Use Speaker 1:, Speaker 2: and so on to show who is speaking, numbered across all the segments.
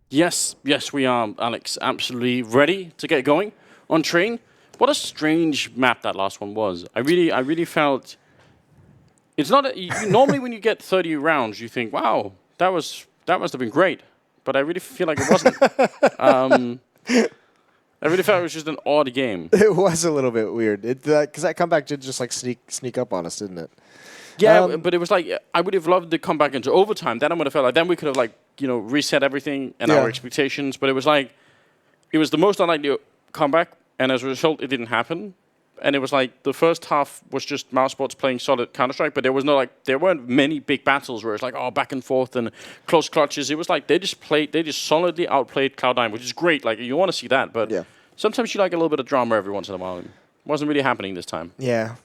Speaker 1: Yes, yes, we are, Alex. Absolutely ready to get going on Train. What a strange map that last one was. I really felt. It's not. Normally, when you get 30 rounds, you think, "Wow, that must have been great," but I really feel like it wasn't. I really felt it was just an odd game.
Speaker 2: It was a little bit weird. Because that comeback did just like sneak up on us, didn't it?
Speaker 1: Yeah, but it was like I would have loved to come back into overtime. Then I would have felt like then we could have reset everything and our expectations. But it was like it was the most unlikely comeback, and as a result, it didn't happen. And it was like the first half was just mousesports playing solid Counter-Strike, but there weren't many big battles where it's like back and forth and close clutches. It was like they just solidly outplayed Cloud9, which is great. Like you want to see that, but sometimes you like a little bit of drama every once in a while. It wasn't really happening this time.
Speaker 2: Yeah.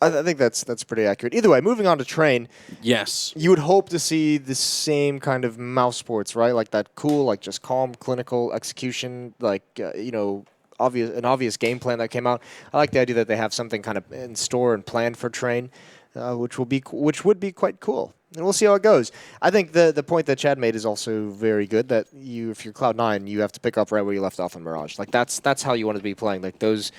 Speaker 2: I think that's pretty accurate. Either way, moving on to Train.
Speaker 1: Yes.
Speaker 2: You would hope to see the same kind of mousesports, right? Like that cool, like just calm, clinical execution, like, an obvious game plan that came out. I like the idea that they have something kind of in store and planned for Train, which would be quite cool. And we'll see how it goes. I think the point that Chad made is also very good. That if you're Cloud9, you have to pick up right where you left off on Mirage. Like that's how you want to be playing. Like those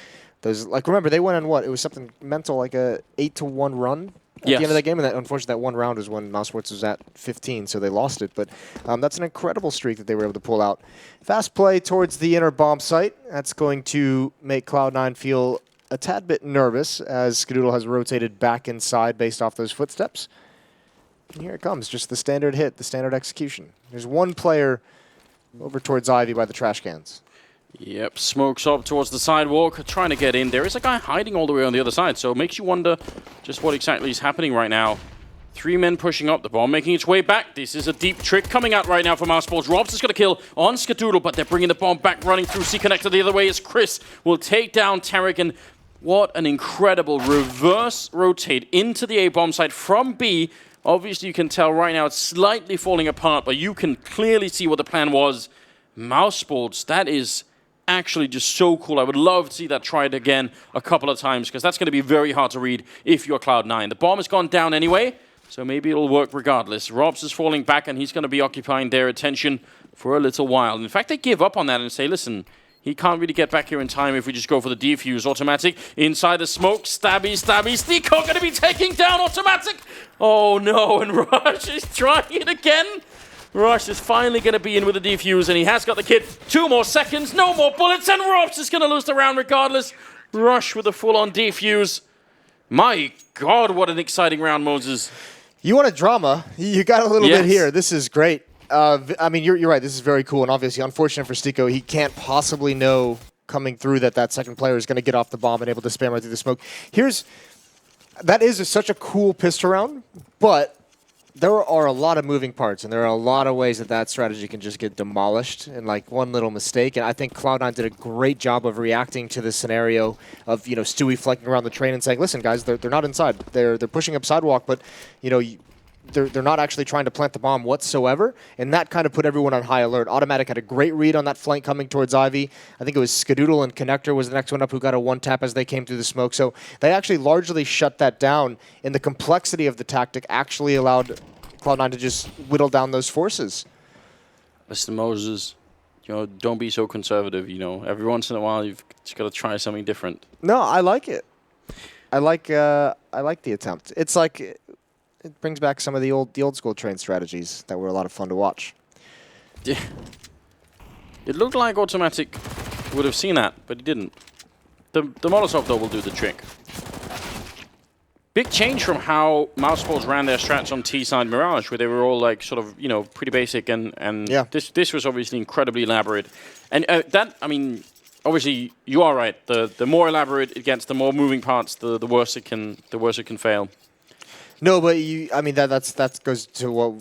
Speaker 2: like remember they went on what? It was something mental, like a 8-1 run at the end of that game, and unfortunately that one round was when mousesports was at 15, so they lost it. But that's an incredible streak that they were able to pull out. Fast play towards the inner bomb site. That's going to make Cloud9 feel a tad bit nervous as Skadoodle has rotated back inside based off those footsteps. And here it comes, just the standard hit, the standard execution. There's one player over towards Ivy by the trash cans.
Speaker 1: Yep, smokes up towards the sidewalk, trying to get in. There is a guy hiding all the way on the other side, so it makes you wonder just what exactly is happening right now. 3 men pushing up, the bomb making its way back. This is a deep trick coming out right now from mousesports. Robs is going to kill on Skadoodle, but they're bringing the bomb back, running through C-Connector the other way as Chris will take down Tarek, and what an incredible reverse rotate into the A bomb site from B. Obviously, you can tell right now it's slightly falling apart, but you can clearly see what the plan was. Mousesports, that is actually just so cool. I would love to see that tried again a couple of times because that's going to be very hard to read if you're Cloud9. The bomb has gone down anyway, so maybe it'll work regardless. Robs is falling back and he's going to be occupying their attention for a little while. In fact, they give up on that and say, listen, he can't really get back here in time if we just go for the defuse. Automatic inside the smoke. Stabby. Sneako going to be taking down Automatic. Oh no, and Rush is trying it again. Rush is finally going to be in with the defuse, and he has got the kit. 2 more seconds, no more bullets, and Robs is going to lose the round regardless. Rush with a full-on defuse. My God, what an exciting round, Moses.
Speaker 2: You want a drama? You got a little bit here. This is great. I mean, you're right. This is very cool, and obviously unfortunate for Sneako. He can't possibly know coming through that second player is going to get off the bomb and able to spam right through the smoke. That is such a cool pistol round, but there are a lot of moving parts, and there are a lot of ways that strategy can just get demolished in like one little mistake. And I think Cloud9 did a great job of reacting to the scenario of Stewie flanking around the train and saying, "Listen, guys, they're not inside. They're pushing up sidewalk, but they're not actually trying to plant the bomb whatsoever." And that kind of put everyone on high alert. Automatic had a great read on that flank coming towards Ivy. I think it was Skadoodle and Connector was the next one up who got a one-tap as they came through the smoke. So they actually largely shut that down, and the complexity of the tactic actually allowed Cloud9 to just whittle down those forces.
Speaker 1: Listen, Moses, don't be so conservative. Every once in a while you've just got to try something different.
Speaker 2: No, I like it. I like the attempt. It's like it brings back some of the old school Train strategies that were a lot of fun to watch.
Speaker 1: Yeah. It looked like Automatic would have seen that, but he didn't. The Molotov though will do the trick. Big change from how mousesports ran their strats on T-side Mirage, where they were all like sort of, pretty basic, and this was obviously incredibly elaborate. And obviously you are right. The more elaborate it gets, the more moving parts, the worse it can fail.
Speaker 2: No, but that goes to what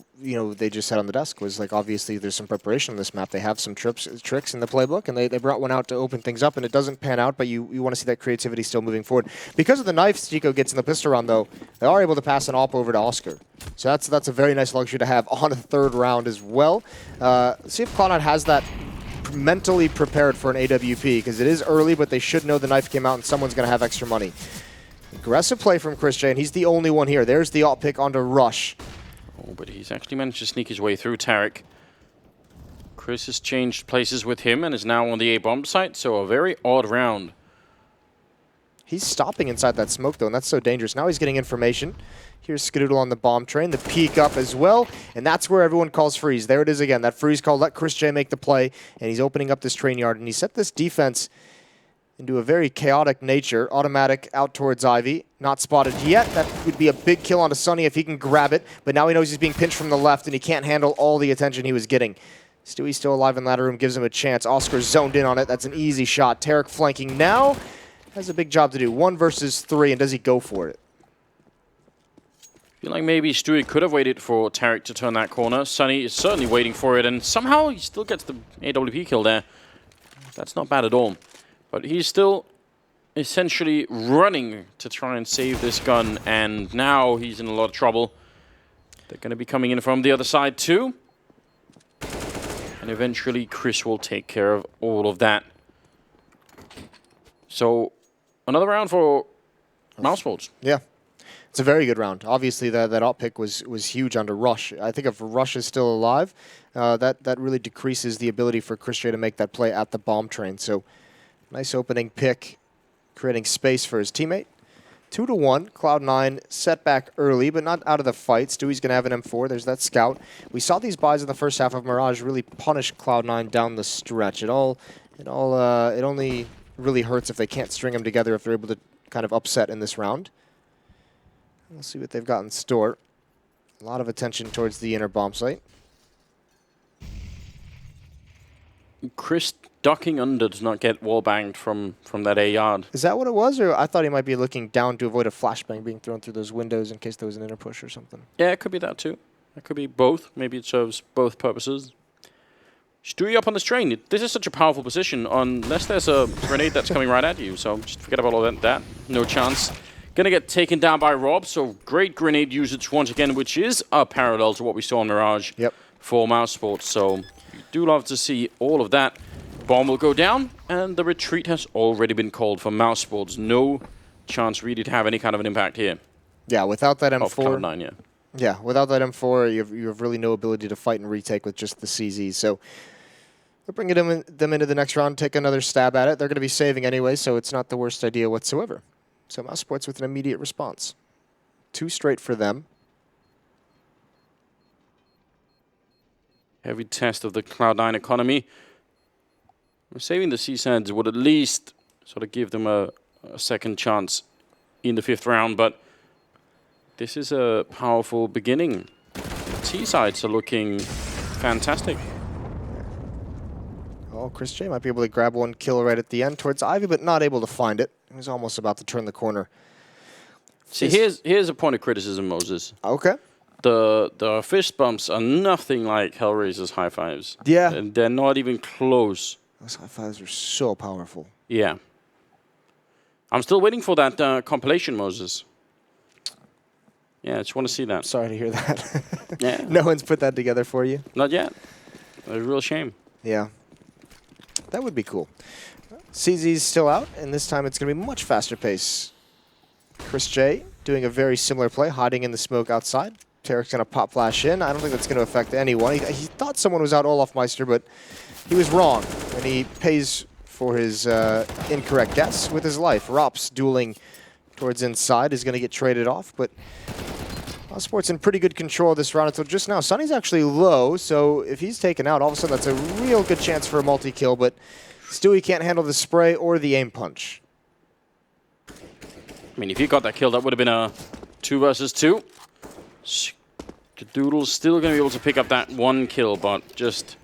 Speaker 2: they just said on the desk was like obviously there's some preparation on this map. They have some tricks in the playbook, and they brought one out to open things up, and it doesn't pan out, but you want to see that creativity still moving forward. Because of the knife Sneako gets in the pistol round, though, they are able to pass an AWP over to Oscar. So that's a very nice luxury to have on a third round as well. See if Cloud9 has that mentally prepared for an AWP, because it is early, but they should know the knife came out and someone's going to have extra money. Aggressive play from Chris J, and he's the only one here. There's the alt pick onto Rush.
Speaker 1: Oh, but he's actually managed to sneak his way through Tarek. Chris has changed places with him and is now on the A-bomb site, so a very odd round.
Speaker 2: He's stopping inside that smoke, though, and that's so dangerous. Now he's getting information. Here's Skadoodle on the bomb train, the peek up as well, and that's where everyone calls freeze. There it is again, that freeze call. Let Chris J make the play, and he's opening up this train yard, and he set this defense into a very chaotic nature. Automatic out towards Ivy. Not spotted yet. That would be a big kill onto Sunny if he can grab it, but now he knows he's being pinched from the left, and he can't handle all the attention he was getting. Stewie's still alive in ladder room, gives him a chance. Oscar's zoned in on it. That's an easy shot. Tarek flanking now. Has a big job to do. 1 versus 3, and does he go for it?
Speaker 1: I feel like maybe Stewie could have waited for Tarek to turn that corner. Sunny is certainly waiting for it, and somehow he still gets the AWP kill there. That's not bad at all. But he's still essentially running to try and save this gun, and now he's in a lot of trouble. They're going to be coming in from the other side too. And eventually Chris will take care of all of that. So, another round for Mousesports.
Speaker 2: Yeah. It's a very good round. Obviously, that op pick was huge under Rush. I think if Rush is still alive, that really decreases the ability for Chris J to make that play at the bomb train. So, nice opening pick, creating space for his teammate. 2-1, Cloud9 set back early, but not out of the fight. Stewie's going to have an M4. There's that scout. We saw these buys in the first half of Mirage really punish Cloud9 down the stretch. It only really hurts if they can't string them together, if they're able to kind of upset in this round. We'll see what they've got in store. A lot of attention towards the inner bomb site.
Speaker 1: Chris ducking under does not get wall banged from that A yard.
Speaker 2: Is that what it was? Or I thought he might be looking down to avoid a flashbang being thrown through those windows in case there was an inner push or something.
Speaker 1: Yeah, it could be that too. It could be both. Maybe it serves both purposes. Stewie up on this train. This is such a powerful position unless there's a grenade that's coming right at you. So just forget about all that. No chance. Gonna get taken down by Rob. So great grenade usage once again, which is a parallel to what we saw in Mirage for Mousesports. So you do love to see all of that. Bomb will go down, and the retreat has already been called for Mousesports. No chance really to have any kind of an impact here.
Speaker 2: Yeah, without that M4.
Speaker 1: Of Cloud9, yeah.
Speaker 2: Yeah, without that M4, you have really no ability to fight and retake with just the CZ. So we're bringing them into the next round, take another stab at it. They're going to be saving anyway, so it's not the worst idea whatsoever. So Mousesports with an immediate response. 2 straight for them.
Speaker 1: Heavy test of the Cloud9 economy. Saving the CSADs would at least sort of give them a second chance in the 5th round, but this is a powerful beginning. T-sides are looking fantastic.
Speaker 2: Oh, Chris J might be able to grab 1 kill right at the end towards Ivy, but not able to find it. He was almost about to turn the corner.
Speaker 1: See, here's a point of criticism, Moses.
Speaker 2: Okay.
Speaker 1: The fist bumps are nothing like Hellraiser's high fives.
Speaker 2: Yeah.
Speaker 1: And they're not even close.
Speaker 2: Those high fives are so powerful.
Speaker 1: Yeah. I'm still waiting for that compilation, Moses. Yeah, I just want to see that.
Speaker 2: Sorry to hear that.
Speaker 1: Yeah.
Speaker 2: No one's put that together for you?
Speaker 1: Not yet. A real shame.
Speaker 2: Yeah. That would be cool. CZ's still out, and this time it's going to be much faster pace. Chris J doing a very similar play, hiding in the smoke outside. Tarek's going to pop flash in. I don't think that's going to affect anyone. He thought someone was out Olaf Meister, but he was wrong, and he pays for his incorrect guess with his life. Rops dueling towards inside is going to get traded off, but Mousesports in pretty good control of this round until just now. Sunny's actually low, so if he's taken out, all of a sudden that's a real good chance for a multi-kill, but Stewie can't handle the spray or the aim punch.
Speaker 1: I mean, if he got that kill, that would have been a 2 versus 2. Skadoodle's still going to be able to pick up that 1 kill, but just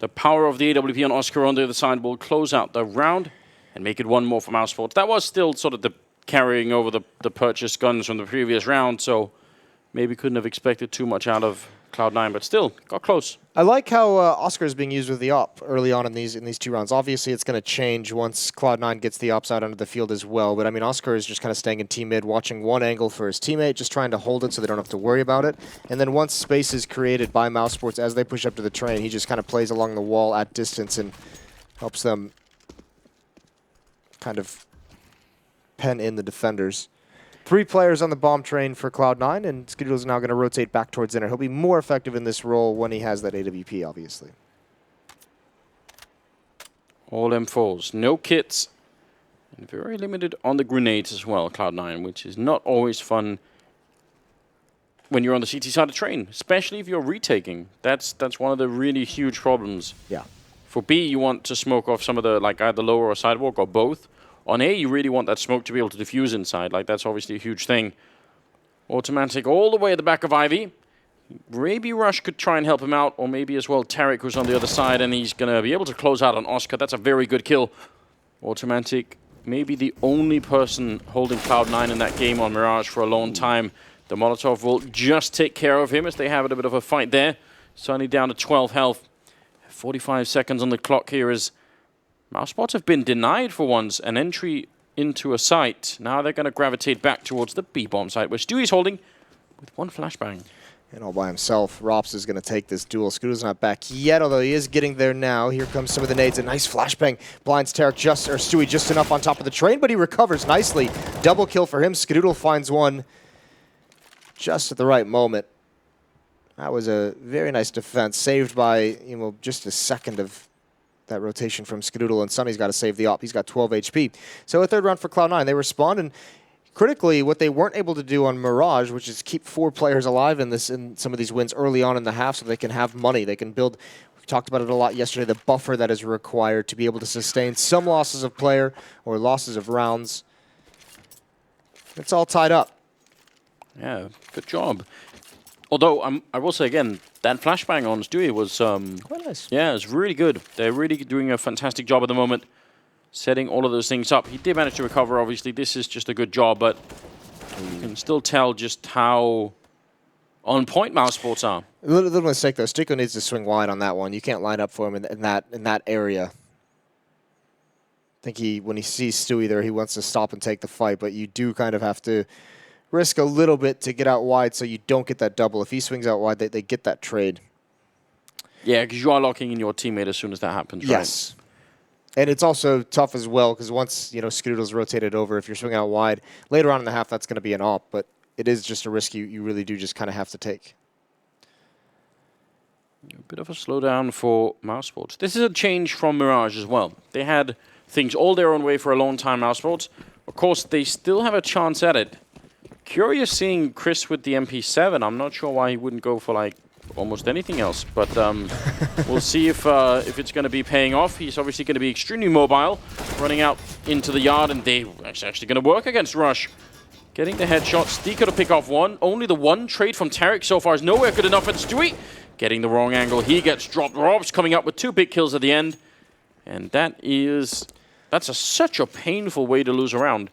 Speaker 1: the power of the AWP on Oscar on the other side will close out the round and make it 1 more for Mousesports. That was still sort of the carrying over the purchased guns from the previous round, so maybe couldn't have expected too much out of Cloud9, but still got close.
Speaker 2: I like how Oscar is being used with the op early on in these 2 rounds. Obviously, it's going to change once Cloud9 gets the ops out onto the field as well. But I mean, Oscar is just kind of staying in team mid, watching 1 angle for his teammate, just trying to hold it so they don't have to worry about it. And then once space is created by Mousesports as they push up to the train, he just kind of plays along the wall at distance and helps them kind of pen in the defenders. 3 players on the bomb train for Cloud9, and Skadoodle's now going to rotate back towards inner. He'll be more effective in this role when he has that AWP, obviously.
Speaker 1: All M4s. No kits. And very limited on the grenades as well, Cloud9, which is not always fun when you're on the CT side of the train, especially if you're retaking. That's one of the really huge problems.
Speaker 2: Yeah.
Speaker 1: For B, you want to smoke off some of the, like, either lower or sidewalk or both. On A, you really want that smoke to be able to diffuse inside. Like, that's obviously a huge thing. Automatic all the way at the back of Ivy. Maybe Rush could try and help him out, or maybe as well Tarek, who's on the other side, and he's going to be able to close out on Oscar. That's a very good kill. Automatic, maybe the only person holding Cloud9 in that game on Mirage for a long time. The Molotov will just take care of him as they have a bit of a fight there. Sunny down to 12 health. 45 seconds on the clock here as Mousesports have been denied for once an entry into a site. Now they're going to gravitate back towards the B-bomb site, which Stewie's holding with one flashbang.
Speaker 2: And all by himself, Rops is going to take this duel. Scooter's not back yet, although he is getting there now. Here comes some of the nades. A nice flashbang blinds Tarek Stewie just enough on top of the train, but he recovers nicely. Double kill for him. Skadoodle finds one just at the right moment. That was a very nice defense, saved by just a second of that rotation from Skadoodle, and Sunny's got to save the op. He's got 12 HP. So a third round for Cloud9. They respond, and critically, what they weren't able to do on Mirage, which is keep 4 players alive in some of these wins early on in the half so they can have money. They can build, we talked about it a lot yesterday, the buffer that is required to be able to sustain some losses of player or losses of rounds. It's all tied up.
Speaker 1: Yeah, good job. Although, I will say again, that flashbang on Stewie was...
Speaker 2: quite nice.
Speaker 1: Yeah, it's really good. They're really doing a fantastic job at the moment, setting all of those things up. He did manage to recover, obviously. This is just a good job, but you can still tell just how on point Mousesports are.
Speaker 2: A little mistake, though. Stico needs to swing wide on that one. You can't line up for him in that area. I think when he sees Stewie there, he wants to stop and take the fight, but you do kind of have to risk a little bit to get out wide so you don't get that double. If he swings out wide, they get that trade.
Speaker 1: Yeah, because you are locking in your teammate as soon as that happens, right?
Speaker 2: Yes. And it's also tough as well, because once, Skadoodle's rotated over, if you're swinging out wide, later on in the half, that's going to be an op, but it is just a risk you really do just kind of have to take.
Speaker 1: A bit of a slowdown for Mousesports. This is a change from Mirage as well. They had things all their own way for a long time, Mousesports. Of course, they still have a chance at it. Curious seeing Chris with the MP7. I'm not sure why he wouldn't go for, like, almost anything else, but we'll see if it's going to be paying off. He's obviously going to be extremely mobile, running out into the yard, and it's actually going to work against Rush. Getting the headshot, Stico to pick off one. Only the one trade from Tarek so far is nowhere good enough, and Stewie getting the wrong angle. He gets dropped. Rob's coming up with 2 big kills at the end, and that's such a painful way to lose a round.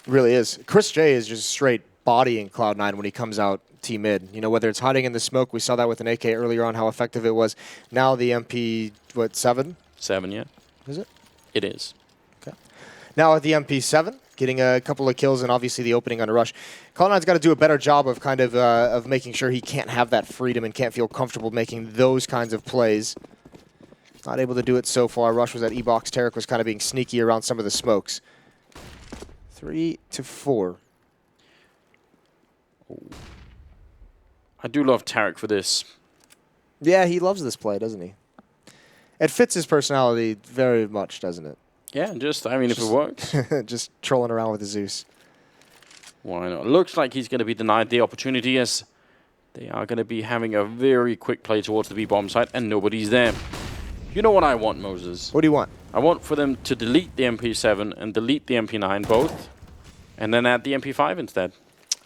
Speaker 2: Really is. Chris J is just straight bodying Cloud9 when he comes out T-mid. Whether it's hiding in the smoke, we saw that with an AK earlier on, how effective it was. Now the MP, 7?
Speaker 1: 7, yeah.
Speaker 2: Is it?
Speaker 1: It is.
Speaker 2: Okay. Now at the MP7, getting a couple of kills and obviously the opening on a Rush. Cloud9's got to do a better job of of making sure he can't have that freedom and can't feel comfortable making those kinds of plays. Not able to do it so far. Rush was at E-box. Tarek was kind of being sneaky around some of the smokes. 3-4.
Speaker 1: I do love Tarek for this.
Speaker 2: Yeah, he loves this play, doesn't he? It fits his personality very much, doesn't it?
Speaker 1: Yeah, if it works.
Speaker 2: Just trolling around with the Zeus.
Speaker 1: Why not? Looks like he's going to be denied the opportunity as they are going to be having a very quick play towards the B-bomb site and nobody's there. You know what I want, Moses?
Speaker 2: What do you want?
Speaker 1: I want for them to delete the MP7 and delete the MP9 both, and then add the MP5 instead.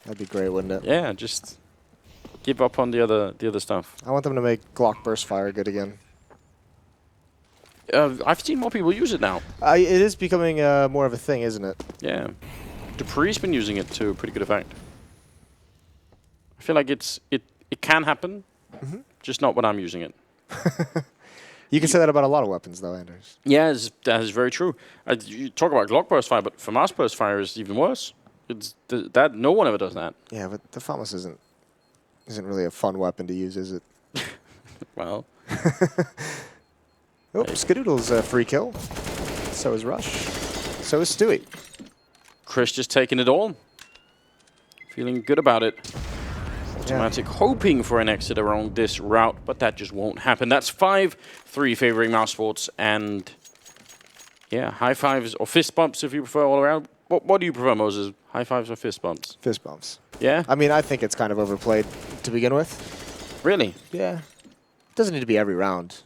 Speaker 2: That'd be great, wouldn't it?
Speaker 1: Yeah, just give up on the other stuff.
Speaker 2: I want them to make Glock burst fire good again.
Speaker 1: I've seen more people use it now.
Speaker 2: It is becoming more of a thing, isn't it?
Speaker 1: Yeah. Dupree's been using it to pretty good effect. I feel like it can happen, just not when I'm using it.
Speaker 2: You can say that about a lot of weapons, though, Anders.
Speaker 1: Yeah, that is very true. You talk about Glock burst fire, but FAMAS burst fire is even worse. That no one ever does that.
Speaker 2: Yeah, but the FAMAS isn't really a fun weapon to use, is it?
Speaker 1: Well.
Speaker 2: Oops, Skadoodle's a free kill. So is Rush. So is Stewie.
Speaker 1: Chris just taking it all. Feeling good about it. Automatic hoping for an exit around this route, but that just won't happen. That's 5-3 favoring Mousesports, and Yeah, high fives or fist bumps if you prefer all around. What do you prefer, Moses? High fives or fist bumps?
Speaker 2: Fist bumps.
Speaker 1: Yeah?
Speaker 2: I mean, I think it's kind of overplayed to begin with.
Speaker 1: Really?
Speaker 2: Yeah. It doesn't need to be every round.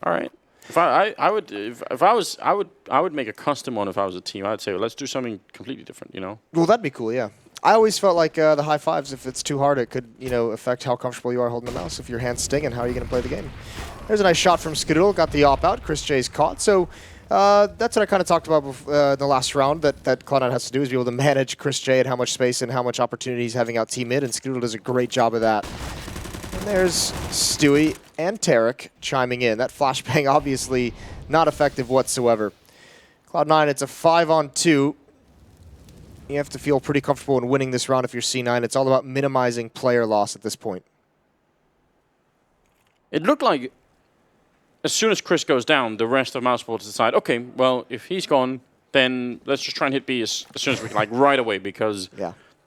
Speaker 1: All right. I would make a custom one if I was a team. I'd say, well, let's do something completely different, you know?
Speaker 2: Well, that'd be cool, yeah. I always felt like the high fives, if it's too hard, it could, you know, affect how comfortable you are holding the mouse. If your hand's stinging, how are you going to play the game? There's a nice shot from Skadoodle, got the op out. Chris J's caught. So that's what I kind of talked about in the last round that Cloud9 has to do, is be able to manage Chris J and how much space and how much opportunity he's having out team mid, and Skadoodle does a great job of that. And there's Stewie and Tarek chiming in. That flashbang obviously not effective whatsoever. Cloud9, it's a 5-on-2. You have to feel pretty comfortable in winning this round if you're C9. It's all about minimizing player loss at this point.
Speaker 1: It looked like as soon as Chris goes down, the rest of Mousesports decide, okay, well, if he's gone, then let's just try and hit B as soon as we can, like right away, because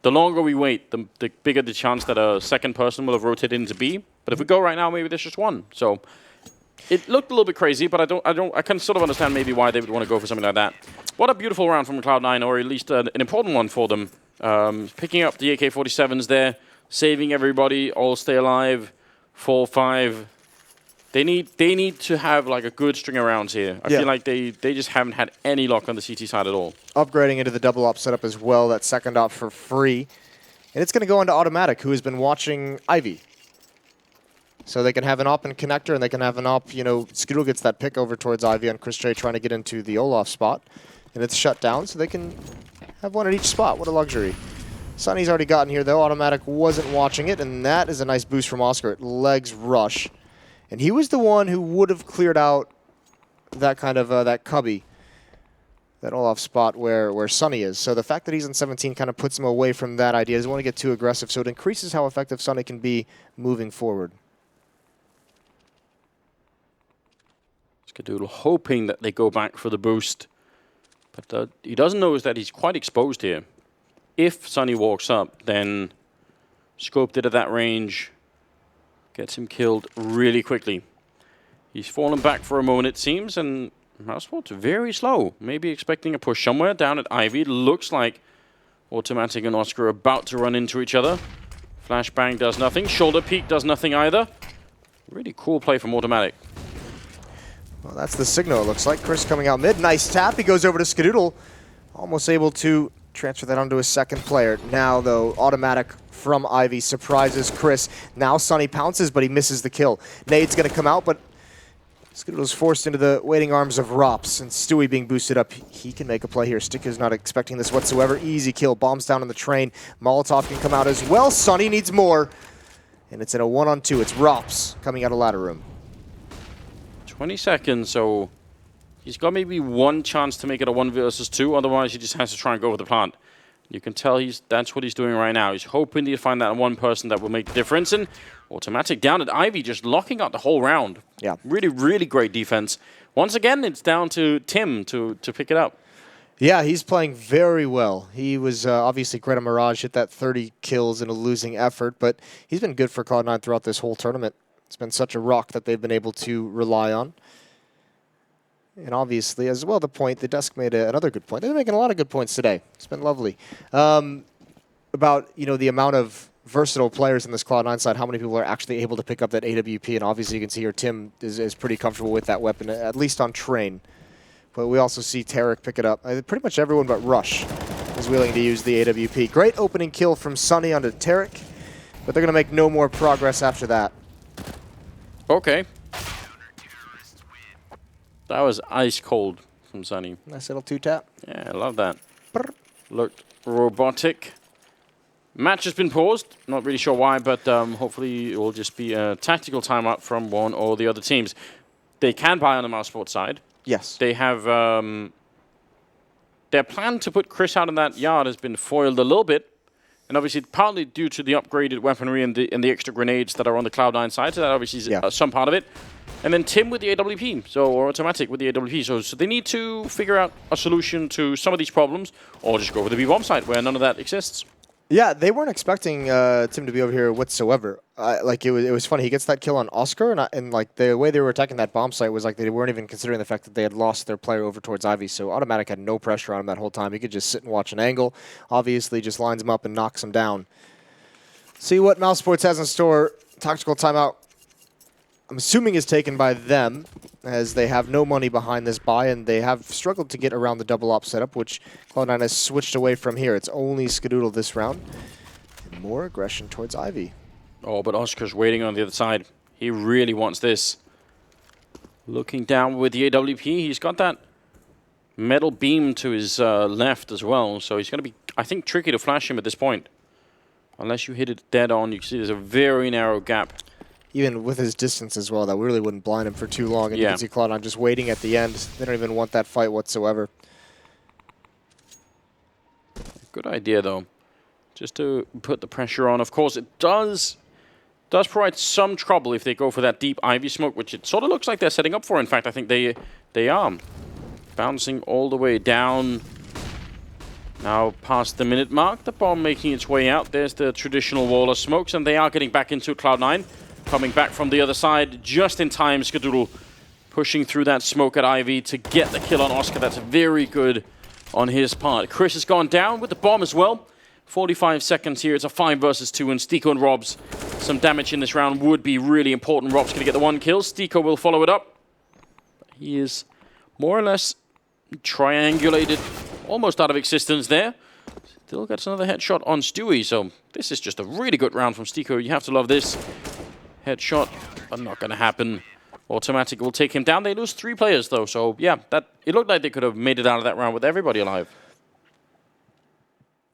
Speaker 1: the longer we wait, the bigger the chance that a second person will have rotated into B. But if we go right now, maybe there's just one. So it looked a little bit crazy, but I can sort of understand maybe why they would want to go for something like that. What a beautiful round from Cloud9, or at least an important one for them. Picking up the AK-47s there, saving everybody, all stay alive, 4-5. They need to have like a good string of rounds here. I feel like they just haven't had any luck on the CT side at all. Upgrading
Speaker 2: into the double op setup as well, that second op for free. And it's going to go into Automatic, who has been watching Ivy. So they can have an op and connector, and they can have an op, you know, Skadoodle gets that pick over towards Ivy on Chris J trying to get into the Olaf spot. And it's shut down, so they can have one at each spot. What a luxury. Sunny's already gotten here, though. Automatic wasn't watching it, and that is a nice boost from Oscar. Legs rush. And he was the one who would have cleared out that kind of, that cubby, that Olaf spot where Sunny is. So the fact that he's in 17 kind of puts him away from that idea. He doesn't want to get too aggressive, so it increases how effective Sunny can be moving forward.
Speaker 1: Skadoodle hoping that they go back for the boost. But he doesn't know is that he's quite exposed here. If Sunny walks up, then Scoped it at that range. Gets him killed really quickly. He's fallen back for a moment, it seems, and Mousesports very slow. Maybe expecting a push somewhere down at Ivy. Looks like Automatic and Oscar are about to run into each other. Flashbang does nothing. Shoulder peek does nothing either. Really cool play from Automatic.
Speaker 2: Well, that's the signal, it looks like. Chris coming out mid. Nice tap. He goes over to Skadoodle. Almost able to transfer that onto his second player. Now, though, Automatic from Ivy surprises Chris. Now Sunny pounces, but he misses the kill. Nade's going to come out, but Skadoodle's forced into the waiting arms of Rops, and Stewie being boosted up. He can make a play here. Sticker's not expecting this whatsoever. Easy kill. Bombs down on the train. Molotov can come out as well. Sunny needs more. And it's in a 1-on-2. It's Rops coming out of ladder room.
Speaker 1: 20 seconds, so he's got maybe one chance to make it a 1 versus 2. Otherwise, he just has to try and go for the plant. You can tell that's what he's doing right now. He's hoping to find that one person that will make the difference. And Automatic down at Ivy, just locking out the whole round.
Speaker 2: Yeah.
Speaker 1: Really, really great defense. Once again, it's down to Tim to pick it up.
Speaker 2: Yeah, he's playing very well. He was obviously great on Mirage, hit that 30 kills in a losing effort, but he's been good for Cloud9 throughout this whole tournament. It's been such a rock that they've been able to rely on. And obviously, as well, the Dusk made another good point. They've been making a lot of good points today. It's been lovely. About, you know, the amount of versatile players in this Cloud9 side, how many people are actually able to pick up that AWP, and obviously you can see here Tim is pretty comfortable with that weapon, at least on train. But we also see Tarek pick it up. Pretty much everyone but Rush is willing to use the AWP. Great opening kill from Sunny onto Tarek, but they're going to make no more progress after that.
Speaker 1: Okay. That was ice cold from Sunny.
Speaker 2: Nice little 2-tap.
Speaker 1: Yeah, I love that. Looked robotic. Match has been paused. Not really sure why, but hopefully it will just be a tactical timeout from one or the other teams. They can buy on the Mousesports side.
Speaker 2: Yes.
Speaker 1: They have their plan to put Chris out in that yard has been foiled a little bit. And obviously, partly due to the upgraded weaponry and the extra grenades that are on the Cloud9 side. So that obviously is some part of it. And then Tim with the AWP, or Automatic with the AWP. So they need to figure out a solution to some of these problems, or just go with the B-bomb side, where none of that exists.
Speaker 2: Yeah, they weren't expecting Tim to be over here whatsoever. Like it was funny. He gets that kill on Oscar, and like the way they were attacking that bomb site was like they weren't even considering the fact that they had lost their player over towards Ivy. So Automatic had no pressure on him that whole time. He could just sit and watch an angle. Obviously, just lines him up and knocks him down. See what Mousesports has in store. Tactical timeout. I'm assuming is taken by them, as they have no money behind this buy, and they have struggled to get around the double op setup, which Cloud9 has switched away from here. It's only Skadoodle this round. And more aggression towards Ivy.
Speaker 1: Oh, but Oscar's waiting on the other side. He really wants this. Looking down with the AWP, he's got that metal beam to his left as well, so he's going to be, I think, tricky to flash him at this point. Unless you hit it dead on, you can see there's a very narrow gap.
Speaker 2: Even with his distance as well, that really wouldn't blind him for too long. And you can see Cloud9 just waiting at the end. They don't even want that fight whatsoever.
Speaker 1: Good idea, though. Just to put the pressure on. Of course, it does provide some trouble if they go for that deep Ivy smoke, which it sort of looks like they're setting up for. In fact, I think they are. Bouncing all the way down. Now past the minute mark, the bomb making its way out. There's the traditional wall of smokes, and they are getting back into Cloud9. Coming back from the other side just in time. Skadoodle pushing through that smoke at Ivy to get the kill on Oscar. That's very good on his part. Chris has gone down with the bomb as well. 45 seconds here. It's a 5 versus 2, and Stiko and Robs. Some damage in this round would be really important. Robs going to get the 1 kill. Stiko will follow it up. He is more or less triangulated, almost out of existence there. Still gets another headshot on Stewie, so this is just a really good round from Stiko. You have to love this. Headshot, but not going to happen. Automatic will take him down. They lose 3 players, though, so yeah, it looked like they could have made it out of that round with everybody alive.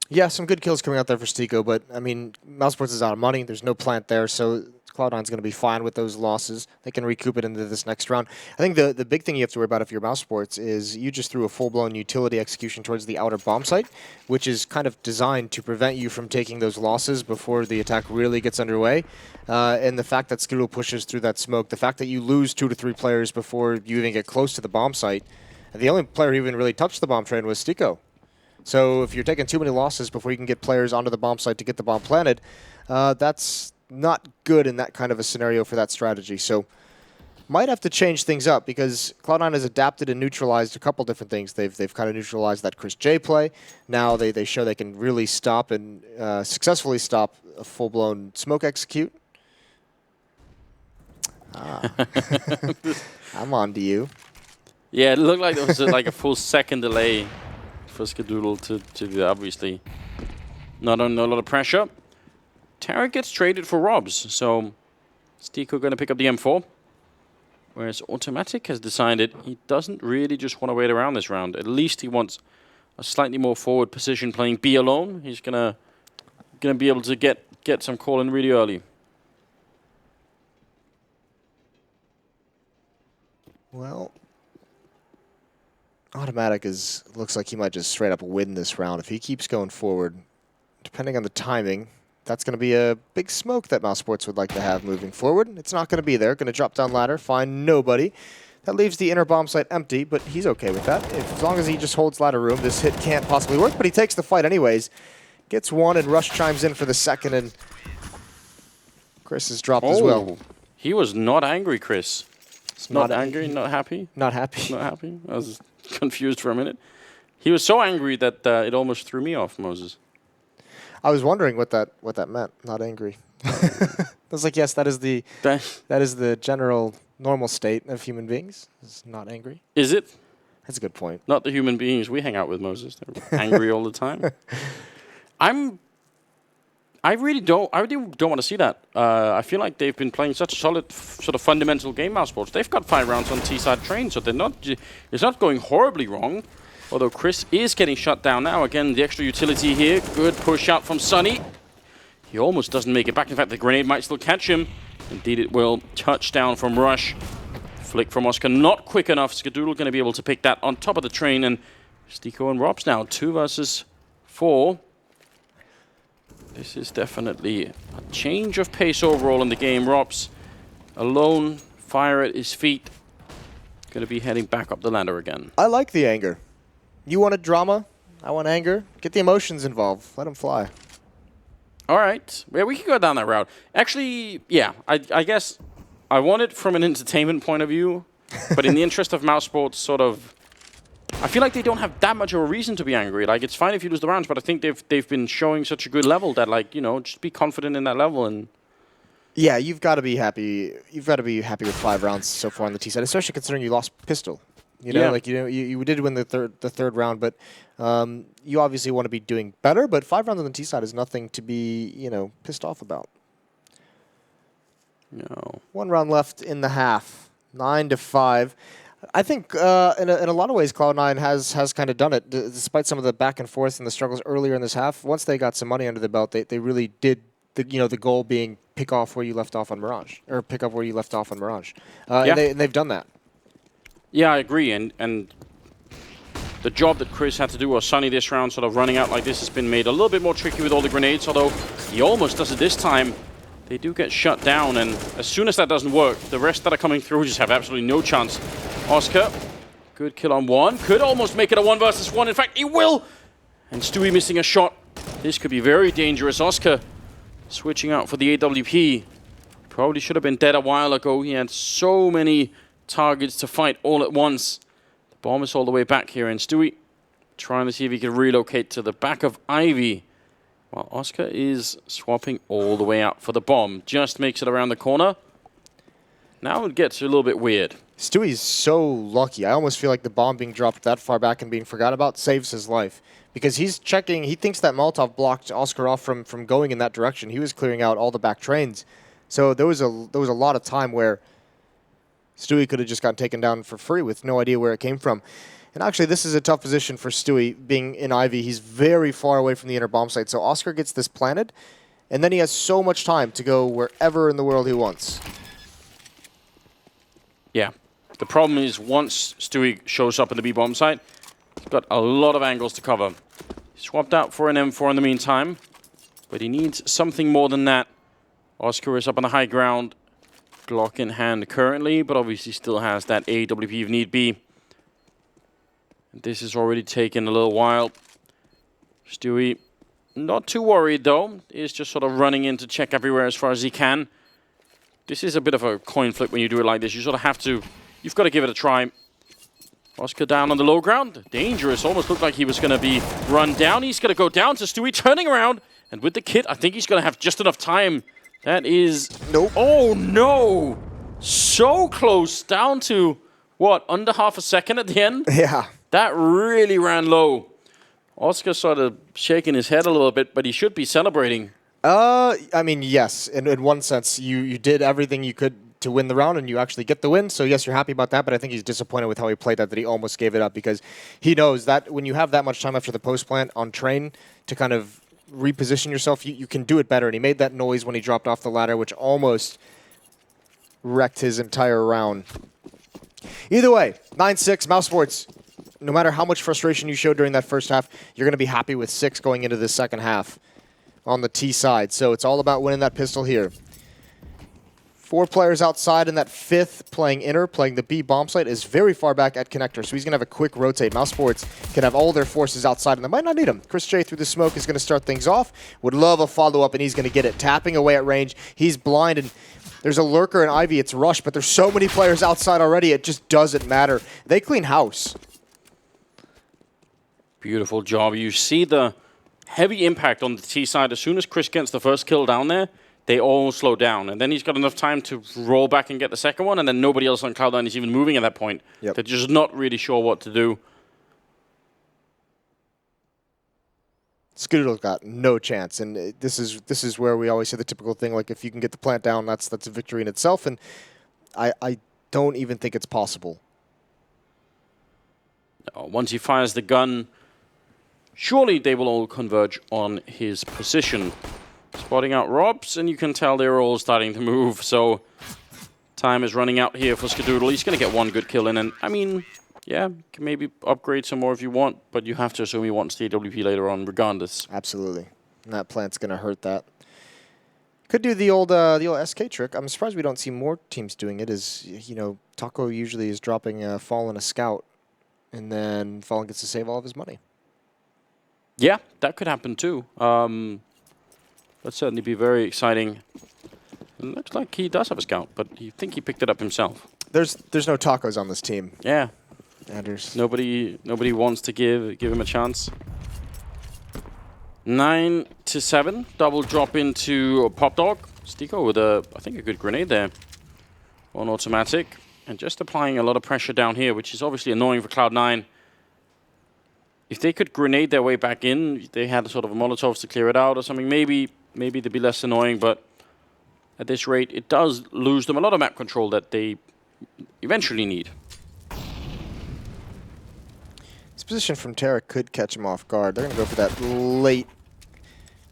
Speaker 2: Yeah, some good kills coming out there for Stiko, but, I mean, Mousesports is out of money. There's no plant there, so Cloud9's going to be fine with those losses. They can recoup it into this next round. I think the big thing you have to worry about if you're Mousesports is you just threw a full-blown utility execution towards the outer bomb site, which is kind of designed to prevent you from taking those losses before the attack really gets underway. And the fact that Skadoodle pushes through that smoke, the fact that you lose 2 to 3 players before you even get close to the bomb site, and the only player who even really touched the bomb train was Stiko. So if you're taking too many losses before you can get players onto the bomb site to get the bomb planted, that's not good in that kind of a scenario for that strategy. So might have to change things up because Cloud9 has adapted and neutralized a couple different things. They've kind of neutralized that Chris J play. Now they show they can really stop and successfully stop a full-blown smoke execute. I'm on to you.
Speaker 1: Yeah, it looked like there was like a full second delay for Skadoodle to obviously not under a lot of pressure. Tara gets traded for Robs, so Stiko going to pick up the M4. Whereas Automatic has decided he doesn't really just want to wait around this round. At least he wants a slightly more forward position playing B alone. He's gonna be able to get some call in really early.
Speaker 2: Well, Automatic looks like he might just straight up win this round. If he keeps going forward, depending on the timing, that's going to be a big smoke that Mousesports would like to have moving forward. It's not going to be there. Going to drop down ladder, find nobody. That leaves the inner bomb site empty, but he's okay with that. As long as he just holds ladder room, this hit can't possibly work, but he takes the fight anyways. Gets 1, and Rush chimes in for the second, and Chris is dropped as well.
Speaker 1: He was not angry, Chris. Not angry, not happy?
Speaker 2: Not happy.
Speaker 1: Not happy? I was confused for a minute. He was so angry that it almost threw me off, Moses.
Speaker 2: I was wondering what that meant. Not angry. I was like, yes, that is the general normal state of human beings. Is not angry.
Speaker 1: Is it?
Speaker 2: That's a good point.
Speaker 1: Not the human beings we hang out with, Moses. They're angry all the time. I really don't want to see that. I feel like they've been playing such a solid, sort of fundamental game, Mousesports. They've got 5 rounds on T-side train, so it's not going horribly wrong. Although Chris is getting shut down now. Again, the extra utility here. Good push out from Sunny. He almost doesn't make it back. In fact, the grenade might still catch him. Indeed it will. Touchdown from Rush. Flick from Oscar. Not quick enough. Skadoodle going to be able to pick that on top of the train. And Stiko and Robs now 2 versus 4. This is definitely a change of pace overall in the game. Robs alone. Fire at his feet. Going to be heading back up the ladder again.
Speaker 2: I like the anger. You wanted drama, I want anger. Get the emotions involved. Let them fly.
Speaker 1: All right. Yeah, we can go down that route. Actually, yeah, I guess I want it from an entertainment point of view, but in the interest of mouse sports, sort of, I feel like they don't have that much of a reason to be angry. Like, it's fine if you lose the rounds, but I think they've been showing such a good level that, like, you know, just be confident in that level. And
Speaker 2: Yeah, you've got to be happy. You've got to be happy with 5 rounds so far on the T side, especially considering you lost pistol. You know,
Speaker 1: Yeah.
Speaker 2: like you did win the third round, but you obviously want to be doing better. But 5 rounds on the T side is nothing to be pissed off about.
Speaker 1: no.
Speaker 2: 1 round left in the half, 9-5. I think in a lot of ways, Cloud9 has kind of done it, despite some of the back and forth and the struggles earlier in this half. Once they got some money under the belt, they really did. The goal being pick off where you left off on Mirage, or pick up where you left off on Mirage.
Speaker 1: Yeah.
Speaker 2: And they've done that.
Speaker 1: Yeah, I agree. And the job that Chris had to do, or Sunny this round, sort of running out like this, has been made a little bit more tricky with all the grenades, although he almost does it this time. They do get shut down, and as soon as that doesn't work, the rest that are coming through just have absolutely no chance. Oscar, good kill on one. Could almost make it a 1 versus 1. In fact, he will! And Stewie missing a shot. This could be very dangerous. Oscar switching out for the AWP. Probably should have been dead a while ago. He had so many targets to fight all at once. The bomb is all the way back here, and Stewie trying to see if he can relocate to the back of Ivy. While Oscar is swapping all the way out for the bomb. Just makes it around the corner. Now it gets a little bit weird.
Speaker 2: Stewie's so lucky. I almost feel like the bomb being dropped that far back and being forgot about saves his life. Because he's checking, he thinks that Molotov blocked Oscar off from going in that direction. He was clearing out all the back trains. So there was a lot of time where Stewie could have just gotten taken down for free with no idea where it came from. And actually, this is a tough position for Stewie, being in Ivy. He's very far away from the inner bomb site. So Oscar gets this planted, and then he has so much time to go wherever in the world he wants.
Speaker 1: Yeah. The problem is once Stewie shows up in the B bomb site, he's got a lot of angles to cover. He swapped out for an M4 in the meantime, but he needs something more than that. Oscar is up on the high ground, Glock in hand currently, but obviously still has that AWP if need be. This is already taken a little while. Stewie, not too worried though. He's just sort of running in to check everywhere as far as he can. This is a bit of a coin flip when you do it like this. You sort of have to, you've got to give it a try. Oscar down on the low ground. Dangerous. Almost looked like he was going to be run down. He's going to go down to Stewie, turning around. And with the kit, I think he's going to have just enough time. That is...
Speaker 2: Nope.
Speaker 1: Oh, no. So close. Down to, what, under half a second at the end?
Speaker 2: Yeah.
Speaker 1: That really ran low. Oscar sort of shaking his head a little bit, but he should be celebrating.
Speaker 2: I mean, yes. In one sense, you did everything you could to win the round, and you actually get the win. So, yes, you're happy about that, but I think he's disappointed with how he played that he almost gave it up, because he knows that when you have that much time after the post plant on train to kind of reposition yourself, you can do it better. And he made that noise when he dropped off the ladder, which almost wrecked his entire round. Either way, 9-6, Mouse Sports. No matter how much frustration you showed during that first half, you're going to be happy with 6 going into the second half on the T side. So it's all about winning that pistol here. 4 players outside, and that 5th playing inner, playing the B bomb site, is very far back at connector. So he's going to have a quick rotate. Mouse Sports can have all their forces outside, and they might not need him. Chris J through the smoke is going to start things off. Would love a follow-up, and he's going to get it. Tapping away at range. He's blind, and there's a lurker in Ivy. It's Rush, but there's so many players outside already, it just doesn't matter. They clean house.
Speaker 1: Beautiful job. You see the heavy impact on the T side. As soon as Chris gets the first kill down there, they all slow down. And then he's got enough time to roll back and get the second one, and then nobody else on Cloud9 is even moving at that point.
Speaker 2: Yep.
Speaker 1: They're just not really sure what to do.
Speaker 2: Scooter's got no chance, and this is where we always say the typical thing, like if you can get the plant down, that's a victory in itself, and I don't even think it's possible.
Speaker 1: Once he fires the gun, surely they will all converge on his position. Spotting out Robs, and you can tell they're all starting to move, so time is running out here for Skadoodle. He's going to get one good kill in, and I mean, yeah, can maybe upgrade some more if you want, but you have to assume he wants the AWP later on regardless.
Speaker 2: Absolutely. And that plant's going to hurt that. Could do the old SK trick. I'm surprised we don't see more teams doing it, as, you know, Taco usually is dropping a Fallen a scout, and then Fallen gets to save all of his money.
Speaker 1: Yeah, that could happen too. That'd certainly be very exciting. It looks like he does have a scout, but you think he picked it up himself.
Speaker 2: There's no tacos on this team,
Speaker 1: Yeah.
Speaker 2: Anders.
Speaker 1: Nobody wants to give him a chance. 9-7. Double drop into Pop Dog. Stiko with I think a good grenade there. On automatic. And just applying a lot of pressure down here, which is obviously annoying for Cloud9. If they could grenade their way back in, they had sort of a Molotovs to clear it out or something, maybe they'd be less annoying, but at this rate, it does lose them a lot of map control that they eventually need.
Speaker 2: This position from Terra could catch him off guard. They're going to go for that late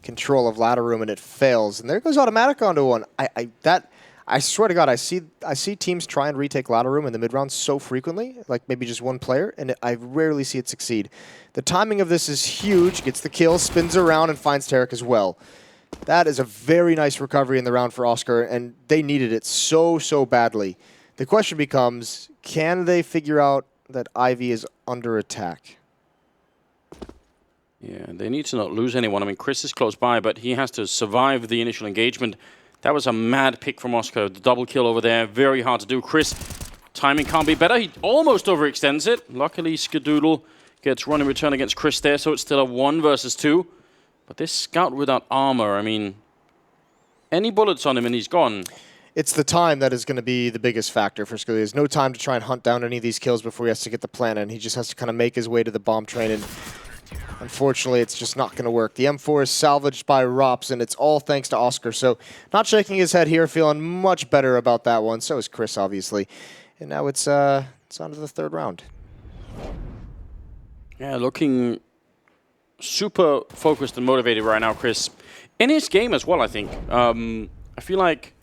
Speaker 2: control of ladder room, and it fails. And there goes automatic onto one. I swear to God, I see teams try and retake ladder room in the mid round so frequently, like maybe just one player, and I rarely see it succeed. The timing of this is huge. Gets the kill, spins around, and finds Tarek as well. That is a very nice recovery in the round for Oscar, and they needed it so badly. The question becomes, can they figure out that Ivy is under attack?
Speaker 1: Yeah, they need to not lose anyone. I mean, Chris is close by, but he has to survive the initial engagement. That was a mad pick from Oscar. The double kill over there, very hard to do. Chris, timing can't be better. He almost overextends it. Luckily, Skadoodle gets run in return against Chris there, so it's still a 1 versus 2. But this scout without armor, I mean, any bullets on him and he's gone.
Speaker 2: It's the time that is going to be the biggest factor for Skadoodle. There's no time to try and hunt down any of these kills before he has to get the plant in. He just has to kind of make his way to the bomb train, and unfortunately, it's just not going to work. The M4 is salvaged by Rops, and it's all thanks to Oscar. So not shaking his head here, feeling much better about that one. So is Chris, obviously. And now it's on to the third round.
Speaker 1: Yeah, looking super focused and motivated right now, Chris. In his game as well, I think. I feel like...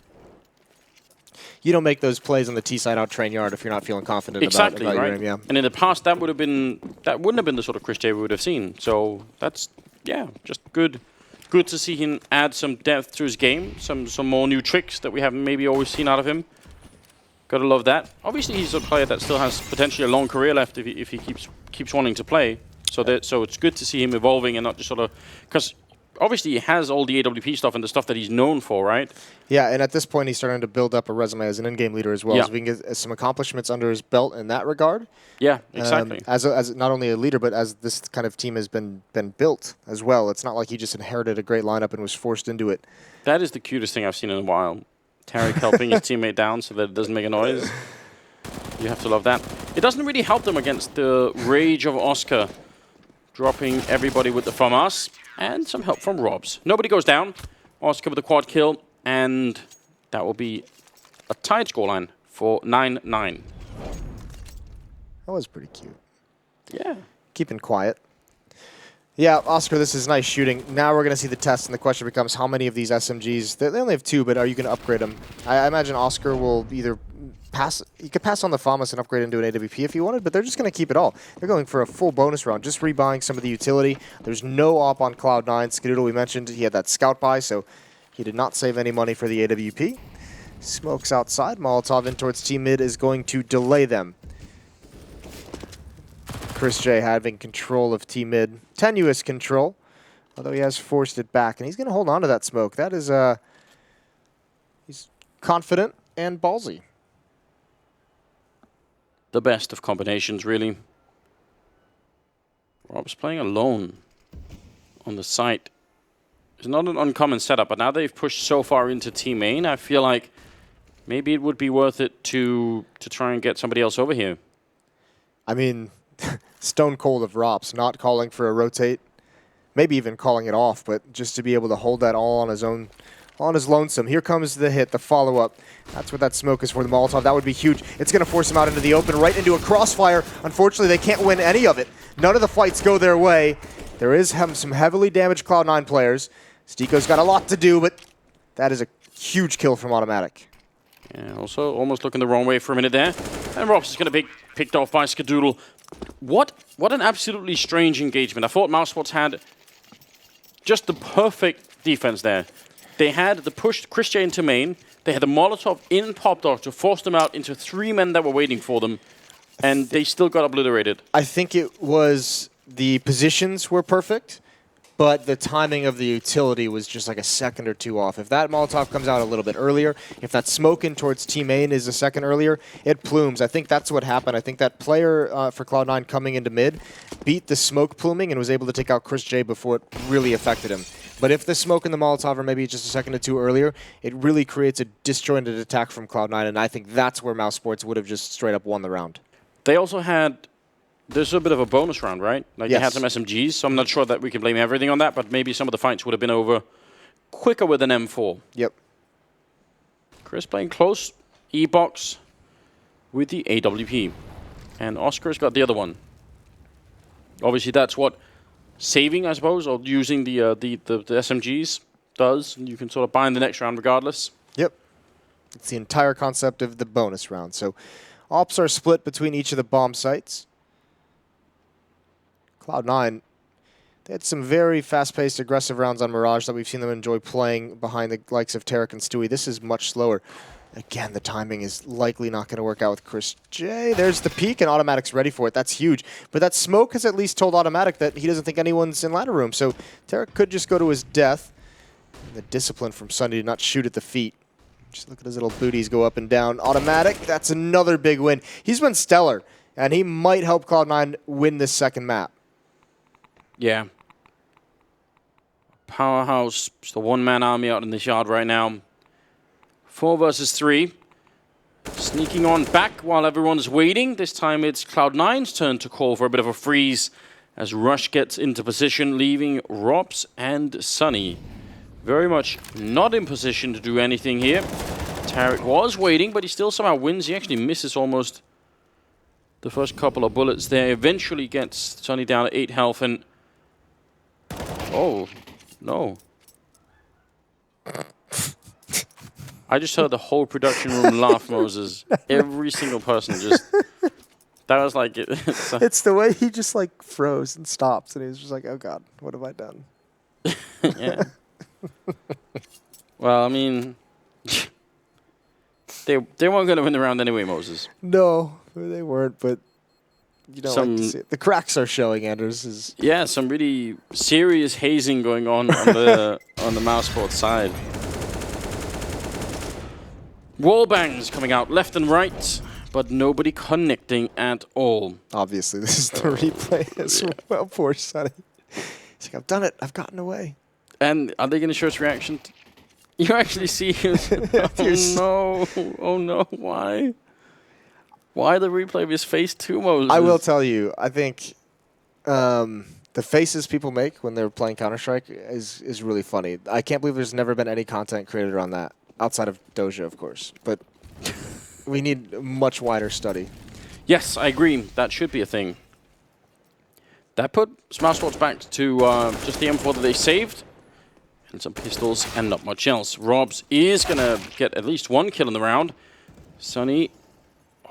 Speaker 2: You don't make those plays on the T-side out train yard if you're not feeling confident about
Speaker 1: right?
Speaker 2: your aim, yeah.
Speaker 1: And in the past, that wouldn't have been the sort of Chris J we would have seen. So that's, yeah, just good to see him add some depth to his game, some more new tricks that we haven't maybe always seen out of him. Gotta love that. Obviously, he's a player that still has potentially a long career left if he keeps wanting to play. So it's good to see him evolving and not just sort of, because obviously he has all the AWP stuff and the stuff that he's known for, right?
Speaker 2: Yeah, and at this point he's starting to build up a resume as an in-game leader as well,
Speaker 1: Yeah.
Speaker 2: so we can get some accomplishments under his belt in that regard.
Speaker 1: Yeah, exactly.
Speaker 2: As not only a leader, but as this kind of team has been built as well. It's not like he just inherited a great lineup and was forced into it.
Speaker 1: That is the cutest thing I've seen in a while. Tarek helping his teammate down so that it doesn't make a noise. You have to love that. It doesn't really help them against the rage of Oscar, dropping everybody with the FAMAS. And some help from Robs. Nobody goes down. Oscar with a quad kill. And that will be a tied scoreline for 9-9.
Speaker 2: That was pretty cute.
Speaker 1: Yeah.
Speaker 2: Keeping quiet. Yeah, Oscar, this is nice shooting. Now we're going to see the test, and the question becomes how many of these SMGs, they only have 2, but are you going to upgrade them? I imagine Oscar will either pass, you could pass on the FAMAS and upgrade into an AWP if you wanted, but they're just going to keep it all. They're going for a full bonus round, just rebuying some of the utility. There's no op on Cloud9. Skadoodle, we mentioned, he had that scout buy, so he did not save any money for the AWP. Smokes outside. Molotov in towards Team Mid is going to delay them. Chris J having control of Team Mid. Tenuous control, although he has forced it back, and he's going to hold on to that smoke. That is, he's confident and ballsy.
Speaker 1: The best of combinations, really. Rob's playing alone on the site. It's not an uncommon setup, but now they've pushed so far into Team Main, I feel like maybe it would be worth it to try and get somebody else over here.
Speaker 2: I mean, stone cold of Rops, not calling for a rotate, maybe even calling it off, but just to be able to hold that all on his own, on his lonesome. Here comes the hit, the follow-up. That's what that smoke is for the Molotov. That would be huge. It's going to force him out into the open, right into a crossfire. Unfortunately, they can't win any of it. None of the fights go their way. There is some heavily damaged Cloud9 players. Stiko's got a lot to do, but that is a huge kill from Automatic.
Speaker 1: Yeah, also almost looking the wrong way for a minute there. And Robs is going to be picked off by Skadoodle. What an absolutely strange engagement. I thought Mousesports had just the perfect defense there. They had the push Chris J into main. They had the Molotov in Pop Dog to force them out into 3 men that were waiting for them. And they still got obliterated.
Speaker 2: I think it was the positions were perfect, but the timing of the utility was just like a second or two off. If that Molotov comes out a little bit earlier, if that smoke in towards T main is a second earlier, it plumes. I think that's what happened. I think that player for Cloud9 coming into mid beat the smoke pluming and was able to take out Chris J before it really affected him. But if the smoke and the Molotov are maybe just a second or two earlier, it really creates a disjointed attack from Cloud9, and I think that's where Mouse Sports would have just straight up won the round.
Speaker 1: They also had... There's a bit of a bonus round, right? Like
Speaker 2: Yes.
Speaker 1: they had some SMGs, so I'm not sure that we can blame everything on that, but maybe some of the fights would have been over quicker with an M4.
Speaker 2: Yep.
Speaker 1: Chris playing close, E-Box with the AWP. And Oscar's got the other one. Obviously, that's what saving, I suppose, or using the SMGs does. You can sort of buy in the next round regardless.
Speaker 2: Yep. It's the entire concept of the bonus round. So ops are split between each of the bomb sites. Cloud9, they had some very fast-paced, aggressive rounds on Mirage that we've seen them enjoy playing behind the likes of Tarek and Stewie. This is much slower. Again, the timing is likely not going to work out with Chris J. There's the peak, and Automatic's ready for it. That's huge. But that smoke has at least told Automatic that he doesn't think anyone's in ladder room. So Tarek could just go to his death. And the discipline from Sunny to not shoot at the feet. Just look at his little booties go up and down. Automatic, that's another big win. He's been stellar, and he might help Cloud9 win this second map.
Speaker 1: Yeah. Powerhouse, just a one-man army out in this yard right now. 4 versus 3. Sneaking on back while everyone's waiting. This time it's Cloud9's turn to call for a bit of a freeze as Rush gets into position, leaving Robs and Sunny very much not in position to do anything here. Tarek was waiting, but he still somehow wins. He actually misses almost the first couple of bullets there. Eventually gets Sunny down to 8 health and... Oh, no. I just heard the whole production room laugh, Moses. Every single person just... That was like...
Speaker 2: It's the way he just like froze and stops, and he was just like, oh God, what have I done?
Speaker 1: Yeah. Well, I mean... They weren't going to win the round anyway, Moses.
Speaker 2: No, they weren't, but you don't like to see it. The cracks are showing, Anders.
Speaker 1: Yeah, some really serious hazing going on the on the Mouse Sports side. Wall bangs coming out left and right, but nobody connecting at all.
Speaker 2: Obviously, this is the replay as well. Poor Sunny. He's like, I've done it. I've gotten away.
Speaker 1: And are they going to show us reaction? You actually see him. Oh no! Oh no! Why? Why the replay of his face too, Moses?
Speaker 2: I will tell you. I think the faces people make when they're playing Counter-Strike is really funny. I can't believe there's never been any content created on that outside of Doja, of course. But we need a much wider study.
Speaker 1: Yes, I agree. That should be a thing. That put Smash Sports back to just the M4 that they saved. And some pistols and not much else. Robs is going to get at least one kill in the round. Sunny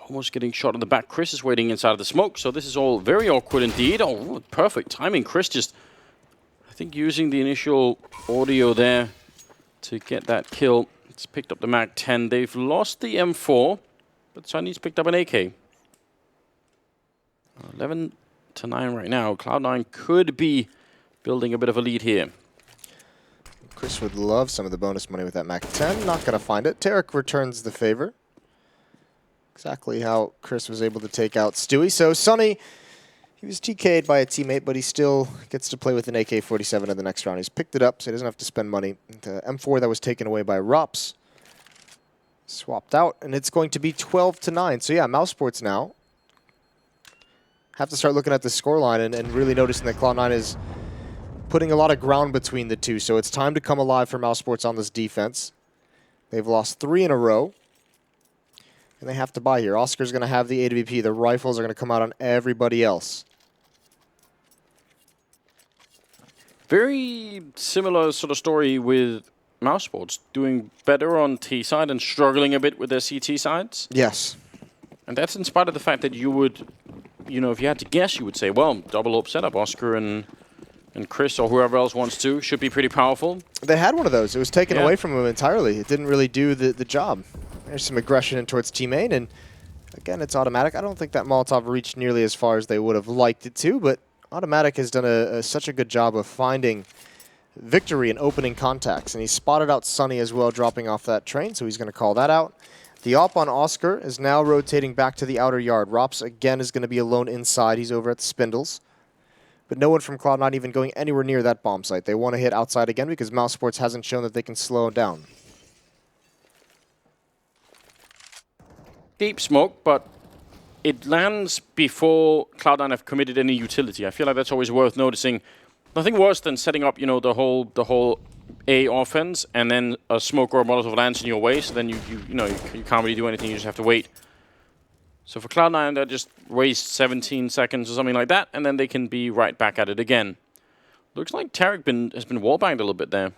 Speaker 1: almost getting shot in the back. Chris is waiting inside of the smoke, so this is all very awkward indeed. Oh, perfect timing. Chris just, I think, using the initial audio there to get that kill. It's picked up the MAC-10. They've lost the M4, but Sunny's picked up an AK. 11-9 right now. Cloud9 could be building a bit of a lead here.
Speaker 2: Chris would love some of the bonus money with that MAC-10. Not going to find it. Tarek returns the favor. Exactly how Chris was able to take out Stewie. So Sunny, he was TK'd by a teammate, but he still gets to play with an AK-47 in the next round. He's picked it up, so he doesn't have to spend money. The M4 that was taken away by Rops swapped out, and it's going to be 12-9. So yeah, Mouse Sports now have to start looking at the scoreline and really noticing that Cloud9 is putting a lot of ground between the two. So it's time to come alive for Mouse Sports on this defense. They've lost 3 in a row. And they have to buy here. Oscar's going to have the AWP. The rifles are going to come out on everybody else.
Speaker 1: Very similar sort of story with Mouse Sports. Doing better on T side and struggling a bit with their CT sides.
Speaker 2: Yes.
Speaker 1: And that's in spite of the fact that you would, you know, if you had to guess, you would say, well, double up setup. Oscar and Chris or whoever else wants to should be pretty powerful.
Speaker 2: They had one of those. It was taken away from them entirely. It didn't really do the job. There's some aggression in towards T main, and again, it's automatic. I don't think that Molotov reached nearly as far as they would have liked it to, but Automatic has done such a good job of finding victory in opening contacts, and he spotted out Sunny as well, dropping off that train, so he's going to call that out. The op on Oscar is now rotating back to the outer yard. Rops, again, is going to be alone inside. He's over at the Spindles. But no one from Cloud9 even going anywhere near that bomb site. They want to hit outside again because Mousesports hasn't shown that they can slow down.
Speaker 1: Deep smoke, but it lands before Cloud9 have committed any utility. I feel like that's always worth noticing. Nothing worse than setting up, the whole A offense, and then a smoke or a Molotov lands in your way, so then you can't really do anything, you just have to wait. So for Cloud9, they just waste 17 seconds or something like that, and then they can be right back at it again. Looks like Tarek has been wallbanged a little bit there.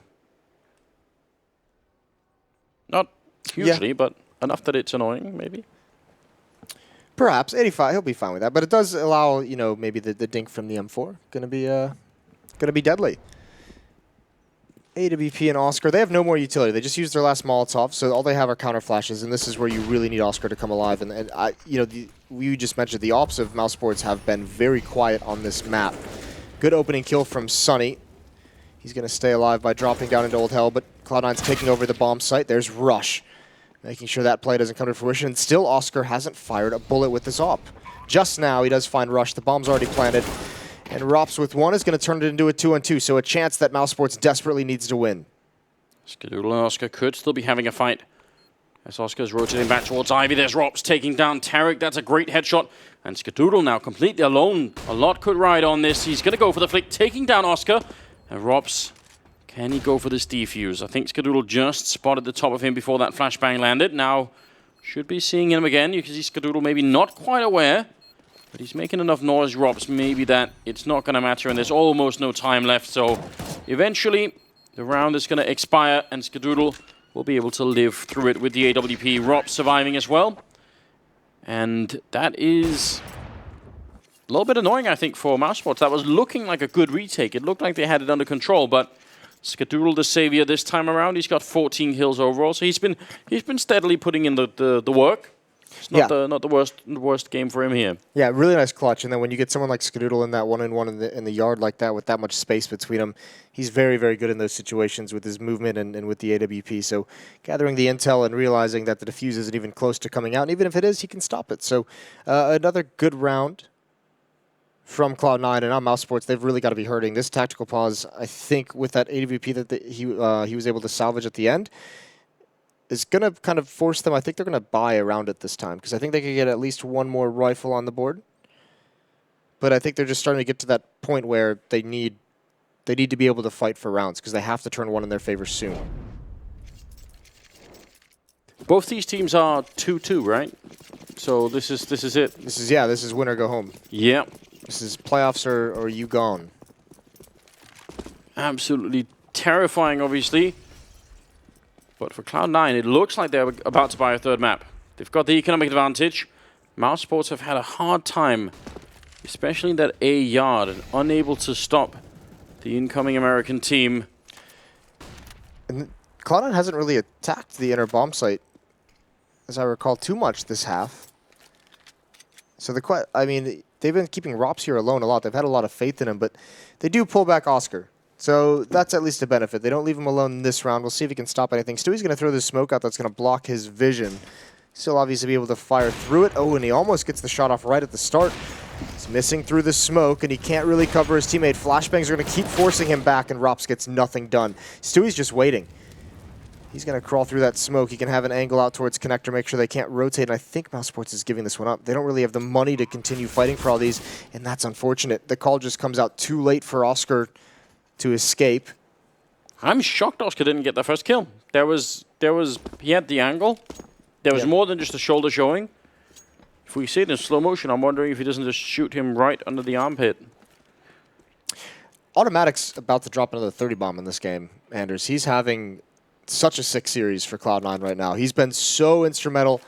Speaker 1: Not hugely, but enough that it's annoying, maybe.
Speaker 2: Perhaps 85. He'll be fine with that, but it does allow maybe the dink from the M4 gonna be deadly. AWP and Oscar, they have no more utility. They just used their last Molotov, so all they have are counter flashes, and this is where you really need Oscar to come alive. And we just mentioned the ops of Mousesports have been very quiet on this map. Good opening kill from Sunny. He's going to stay alive by dropping down into Old Hell, but Cloud9's taking over the bomb site. There's Rush, making sure that play doesn't come to fruition. And still, Oscar hasn't fired a bullet with this op. Just now, he does find Rush. The bomb's already planted. And Rops with one is going to turn it into a 2-on-2, so a chance that Mousesports desperately needs to win.
Speaker 1: Skadoodle and Oscar could still be having a fight. As Oscar's rotating back towards Ivy, there's Rops taking down Tarek. That's a great headshot. And Skadoodle now completely alone. A lot could ride on this. He's going to go for the flick, taking down Oscar. And Rops, can he go for this defuse? I think Skadoodle just spotted the top of him before that flashbang landed. Now, should be seeing him again. You can see Skadoodle maybe not quite aware. But he's making enough noise, Rops, maybe that it's not going to matter, and there's almost no time left. So eventually, the round is going to expire, and Skadoodle will be able to live through it with the AWP. Rops surviving as well. And that is a little bit annoying, I think, for Mousesports. That was looking like a good retake. It looked like they had it under control, but Skadoodle the savior this time around. He's got 14 kills overall, so he's been steadily putting in the work. It's not the worst game for him here. Yeah,
Speaker 2: really nice clutch. And then when you get someone like Skadoodle in that one-on-one in the yard like that with that much space between them, he's very, very good in those situations with his movement and with the AWP. So gathering the intel and realizing that the defuse isn't even close to coming out, and even if it is, he can stop it. So another good round from Cloud9, and on Mousesports, they've really got to be hurting. This tactical pause, I think, with that AWP that he was able to salvage at the end, is going to kind of force them. I think they're going to buy around it this time because I think they could get at least one more rifle on the board. But I think they're just starting to get to that point where they need to be able to fight for rounds because they have to turn one in their favor soon.
Speaker 1: Both these teams are 2-2, right? So this is it.
Speaker 2: This is win or go home.
Speaker 1: Yeah.
Speaker 2: This is playoffs or you gone.
Speaker 1: Absolutely terrifying, obviously. But for Cloud9, it looks like they're about to buy a third map. They've got the economic advantage. Mousesports have had a hard time, especially in that A yard, and unable to stop the incoming American team.
Speaker 2: And Cloud9 hasn't really attacked the inner bomb site, as I recall, too much this half. So they've been keeping Rops here alone a lot. They've had a lot of faith in him, but they do pull back Oscar. So that's at least a benefit. They don't leave him alone this round. We'll see if he can stop anything. Stewie's going to throw this smoke out that's going to block his vision. Still obviously be able to fire through it. Oh, and he almost gets the shot off right at the start. He's missing through the smoke, and he can't really cover his teammate. Flashbangs are going to keep forcing him back, and Rops gets nothing done. Stewie's just waiting. He's going to crawl through that smoke. He can have an angle out towards connector, make sure they can't rotate, and I think Mousesports is giving this one up. They don't really have the money to continue fighting for all these, and that's unfortunate. The call just comes out too late for Oscar to escape.
Speaker 1: I'm shocked Oscar didn't get the first kill. He had the angle. There was more than just a shoulder showing. If we see it in slow motion, I'm wondering if he doesn't just shoot him right under the armpit.
Speaker 2: Automatic's about to drop another 30 bomb in this game, Anders. He's having such a sick series for Cloud9 right now. He's been so instrumental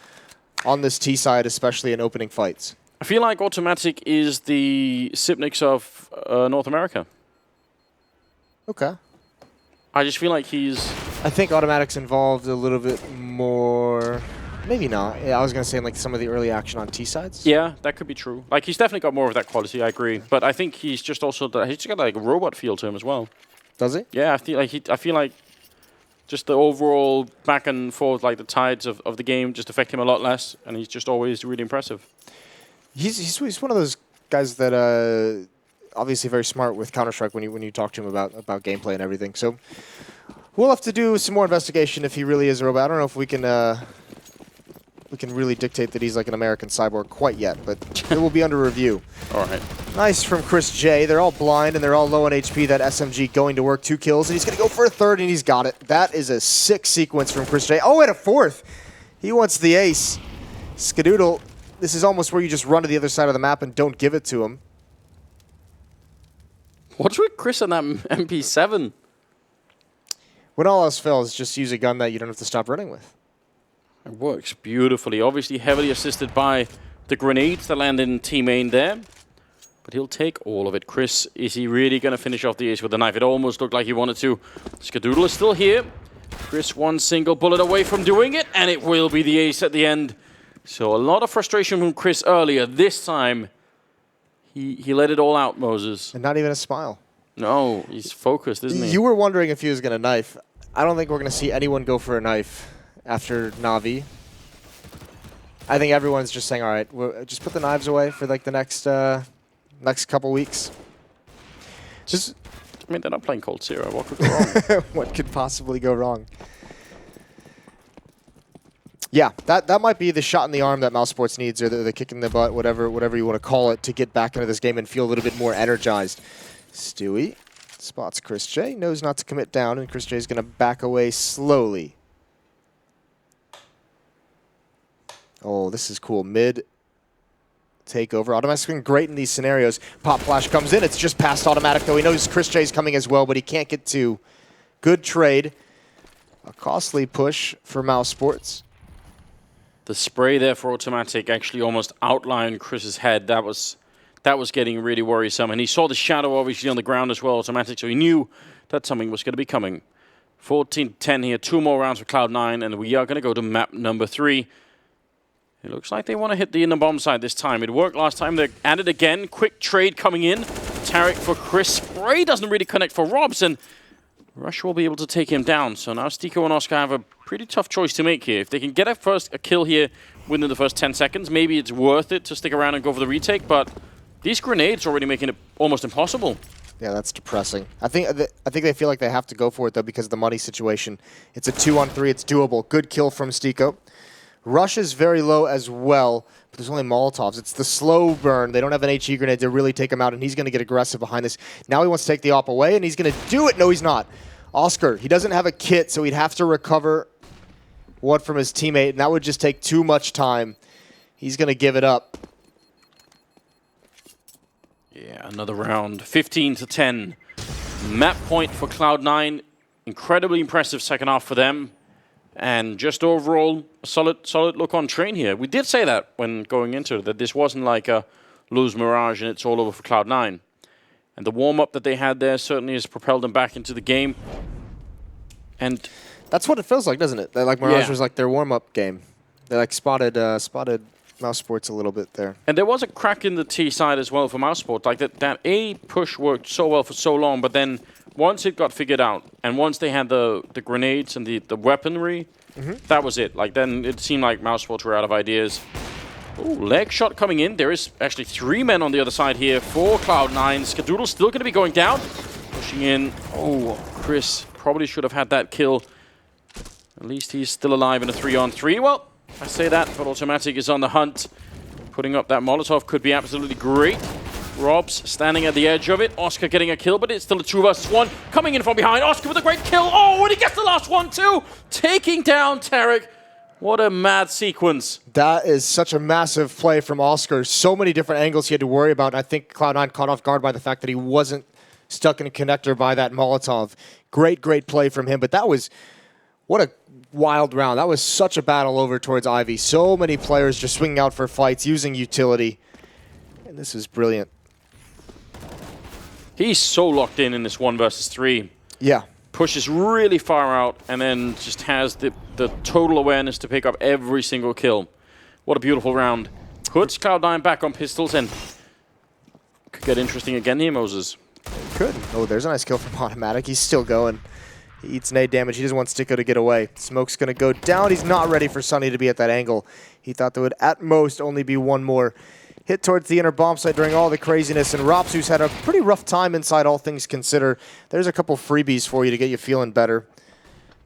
Speaker 2: on this T side, especially in opening fights.
Speaker 1: I feel like Automatic is the Sipnix of North America.
Speaker 2: Okay.
Speaker 1: I just feel like he's...
Speaker 2: I think Automatic's involved a little bit more Maybe not. Yeah, I was going to say like some of the early action on T sides.
Speaker 1: Yeah, that could be true. Like, he's definitely got more of that quality, I agree. But I think he's just also, he's just got like a robot feel to him as well.
Speaker 2: Does he?
Speaker 1: Yeah, I feel like just the overall back and forth, like the tides of the game just affect him a lot less. And he's just always really impressive.
Speaker 2: He's one of those guys that obviously very smart with Counter-Strike when you talk to him about gameplay and everything. So we'll have to do some more investigation if he really is a robot. I don't know if we can really dictate that he's like an American cyborg quite yet, but it will be under review.
Speaker 1: All right.
Speaker 2: Nice from Chris J. They're all blind and they're all low on HP. That SMG going to work, 2 kills, and he's going to go for a third, and he's got it. That is a sick sequence from Chris J. Oh, and a fourth. He wants the ace. Skadoodle, this is almost where you just run to the other side of the map and don't give it to him.
Speaker 1: What's with Chris and that MP7?
Speaker 2: When all else fails, just use a gun that you don't have to stop running with.
Speaker 1: It works beautifully. Obviously heavily assisted by the grenades that land in T-main there. But he'll take all of it. Chris, is he really going to finish off the ace with the knife? It almost looked like he wanted to. Skadoodle is still here. Chris one single bullet away from doing it, and it will be the ace at the end. So a lot of frustration from Chris earlier. This time, he let it all out, Moses.
Speaker 2: And not even a smile.
Speaker 1: No, he's focused, isn't he?
Speaker 2: You were wondering if he was going to knife. I don't think we're going to see anyone go for a knife after Na'Vi. I think everyone's just saying, all right, just put the knives away for like the next couple weeks. Just,
Speaker 1: I mean, they're not playing Cold Zero. What could go wrong?
Speaker 2: What could possibly go wrong? Yeah, that might be the shot in the arm that Mousesports needs, or the kick in the butt, whatever you want to call it, to get back into this game and feel a little bit more energized. Stewie spots Chris J, knows not to commit down, and Chris J is going to back away slowly. Oh, this is cool. Mid takeover. Automatic screen, great in these scenarios. Pop flash comes in. It's just past automatic, though. He knows Chris J's coming as well, but he can't get to. Good trade. A costly push for Mousesports.
Speaker 1: The spray there for automatic actually almost outlined Chris's head. That was getting really worrisome. And he saw the shadow obviously on the ground as well, automatic, so he knew that something was going to be coming. 14-10 here, 2 more rounds for Cloud9, and we are going to go to map number 3. It looks like they want to hit the inner bomb side this time. It worked last time. They're at it again. Quick trade coming in. Tarek for Chris. Spray doesn't really connect for Robs, and Rush will be able to take him down. So now Stiko and Oscar have a pretty tough choice to make here. If they can get a kill here within the first 10 seconds, maybe it's worth it to stick around and go for the retake, but these grenades are already making it almost impossible.
Speaker 2: Yeah, that's depressing. I think they feel like they have to go for it, though, because of the money situation. It's a 2-on-3. It's doable. Good kill from Stiko. Rush is very low as well, but there's only Molotovs. It's the slow burn. They don't have an HE grenade to really take him out, and he's going to get aggressive behind this. Now he wants to take the op away, and he's going to do it. No, he's not. Oscar, he doesn't have a kit, so he'd have to recover one from his teammate, and that would just take too much time. He's going to give it up.
Speaker 1: Yeah, another round. 15-10. Map point for Cloud9. Incredibly impressive second half for them. And just overall, a solid look on Train here. We did say that when going into it, that this wasn't like a lose Mirage and it's all over for Cloud9. And the warm-up that they had there certainly has propelled them back into the game. And
Speaker 2: that's what it feels like, doesn't it? Like Mirage was like their warm-up game. They like spotted Mousesports a little bit there.
Speaker 1: And there was a crack in the T side as well for Mousesports. Like that A push worked so well for so long, but then once it got figured out, and once they had the grenades and the weaponry, that was it. Like then it seemed like Mousesports were out of ideas. Ooh, leg shot coming in. There is actually 3 men on the other side here for Cloud9. Skadoodle still going to be going down. Pushing in. Oh, Chris probably should have had that kill. At least he's still alive in a 3-on-3. Well, I say that, but Automatic is on the hunt. Putting up that Molotov could be absolutely great. Robs standing at the edge of it. Oscar getting a kill, but it's still a 2 versus 1. Coming in from behind. Oscar with a great kill. Oh, and he gets the last one too. Taking down Tarek. What a mad sequence.
Speaker 2: That is such a massive play from Oscar. So many different angles he had to worry about. And I think Cloud9 caught off guard by the fact that he wasn't stuck in a connector by that Molotov. Great play from him. But that was, what a wild round. That was such a battle over towards Ivy. So many players just swinging out for fights, using utility. And this is brilliant.
Speaker 1: He's so locked in this 1 versus 3.
Speaker 2: Yeah.
Speaker 1: pushes really far out, and then just has the total awareness to pick up every single kill. What a beautiful round. Puts Cloud9 back on pistols, and could get interesting again here, Moses.
Speaker 2: Could. Oh, there's a nice kill from Automatic. He's still going. He eats nade damage. He doesn't want Sticko to get away. Smoke's going to go down. He's not ready for Sunny to be at that angle. He thought there would at most only be one more hit towards the inner bomb site during all the craziness. And Rops, who's had a pretty rough time inside, all things considered. There's a couple freebies for you to get you feeling better.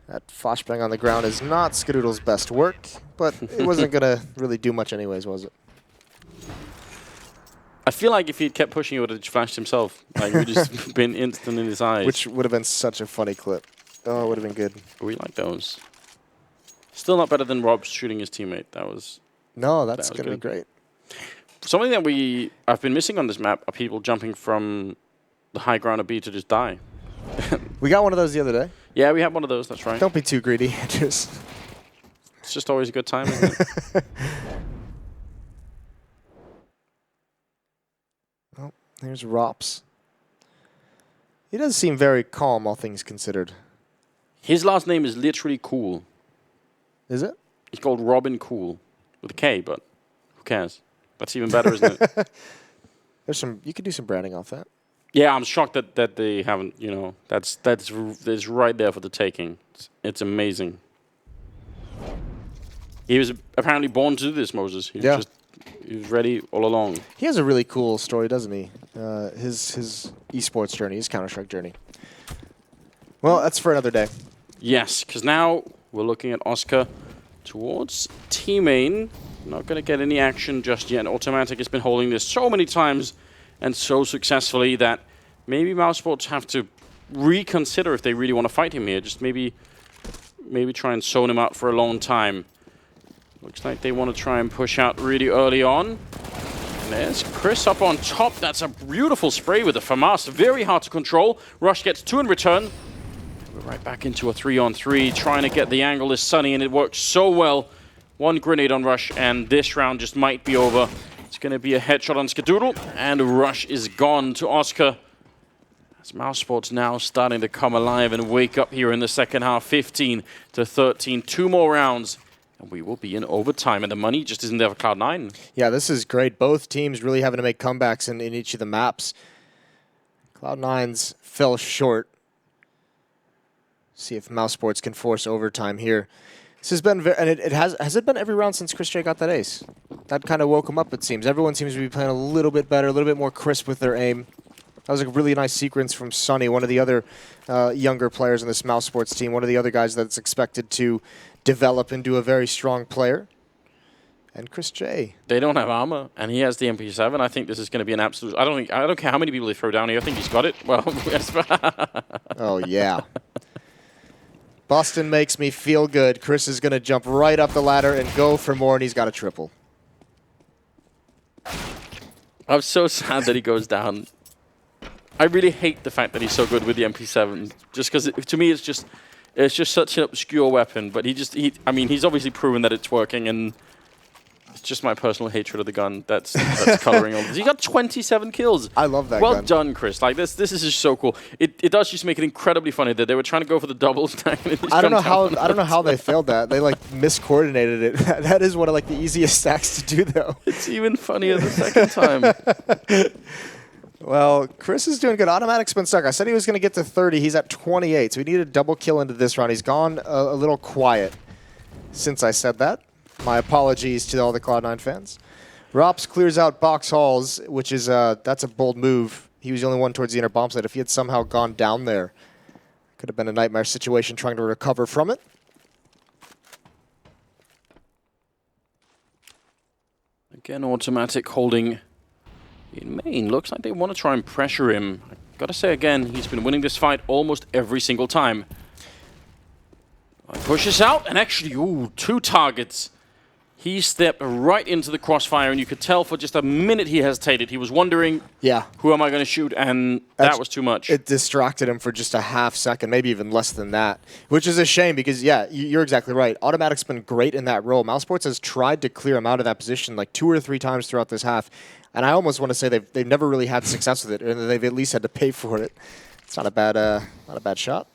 Speaker 2: That flashbang on the ground is not Skadoodle's best work, but it wasn't going to really do much anyways, was it?
Speaker 1: I feel like if he'd kept pushing, he would have flashed himself. Like, it would have just been instant in his eyes.
Speaker 2: Which would have been such a funny clip. Oh, it would have been good.
Speaker 1: We like those. Still not better than Rob shooting his teammate.
Speaker 2: No, that's going to be great.
Speaker 1: Something that I've been missing on this map are people jumping from the high ground of B to just die.
Speaker 2: We got one of those the other day.
Speaker 1: Yeah, we had one of those. That's right.
Speaker 2: Don't be too greedy.
Speaker 1: It's just always a good time, isn't it?
Speaker 2: Oh, there's Rops. He does seem very calm, all things considered.
Speaker 1: His last name is literally Cool.
Speaker 2: Is it?
Speaker 1: He's called Robin Cool with a K, but who cares? That's even better, isn't it?
Speaker 2: You could do some branding off that.
Speaker 1: Yeah, I'm shocked that they haven't. You know, that's right there for the taking. It's amazing. He was apparently born to do this, Moses. He was ready all along.
Speaker 2: He has a really cool story, doesn't he? His esports journey, his Counter-Strike journey. Well, that's for another day.
Speaker 1: Yes, because now we're looking at Oscar towards T-Main. Not going to get any action just yet. Automatic has been holding this so many times and so successfully that maybe Mousesports have to reconsider if they really want to fight him here. Just maybe try and zone him out for a long time. Looks like they want to try and push out really early on. And there's Chris up on top. That's a beautiful spray with the FAMAS. Very hard to control. Rush gets 2 in return. We're right back into a 3-on-3, trying to get the angle is Sunny, and it works so well. 1 grenade on Rush, and this round just might be over. It's going to be a headshot on Skadoodle, and Rush is gone to Oscar. As Mousesports now starting to come alive and wake up here in the second half. 15-13, 2 more rounds, and we will be in overtime. And the money just isn't there for Cloud9.
Speaker 2: Yeah, this is great. Both teams really having to make comebacks in each of the maps. Cloud9's fell short. See if Mousesports can force overtime here. This has been, and it has it been every round since Chris J got that ace? That kind of woke him up, it seems. Everyone seems to be playing a little bit better, a little bit more crisp with their aim. That was a really nice sequence from Sunny, one of the other younger players in this Mousesports team, one of the other guys that's expected to develop into a very strong player. And Chris J.
Speaker 1: They don't have armor, and he has the MP7. I think this is going to be an absolute. I don't care how many people they throw down here. I think he's got it. Well, yes.
Speaker 2: Oh yeah. Boston makes me feel good. Chris is going to jump right up the ladder and go for more, and he's got a triple.
Speaker 1: I'm so sad that he goes down. I really hate the fact that he's so good with the MP7, just because to me it's just such an obscure weapon. But I mean, he's obviously proven that it's working, and it's just my personal hatred of the gun that's coloring all this. He got 27 kills.
Speaker 2: I love that
Speaker 1: Well
Speaker 2: gun.
Speaker 1: done, Chris. Like this is just so cool. It does just make it incredibly funny that they were trying to go for the doubles.
Speaker 2: I don't know how they failed that. They like miscoordinated it. That is one of like the easiest stacks to do though.
Speaker 1: It's even funnier the second time.
Speaker 2: Well, Chris is doing good. Automatic's been stuck. I said he was going to get to 30. He's at 28, so we need a double kill into this round. He's gone a little quiet since I said that. My apologies to all the Cloud9 fans. Rops clears out box halls, which is that's a bold move. He was the only one towards the inner bomb site. If he had somehow gone down there, could have been a nightmare situation trying to recover from it.
Speaker 1: Again, Automatic holding in main. Looks like they want to try and pressure him. I gotta say again, he's been winning this fight almost every single time. Pushes out, and actually, 2 targets. He stepped right into the crossfire, and you could tell for just a minute he hesitated. He was wondering, who am I going to shoot? And that was too much.
Speaker 2: It distracted him for just a half second, maybe even less than that, which is a shame because, yeah, you're exactly right. Automatic's been great in that role. Mousesports has tried to clear him out of that position like 2 or 3 times throughout this half, and I almost want to say they've never really had success with it, and they've at least had to pay for it. It's not a bad shot.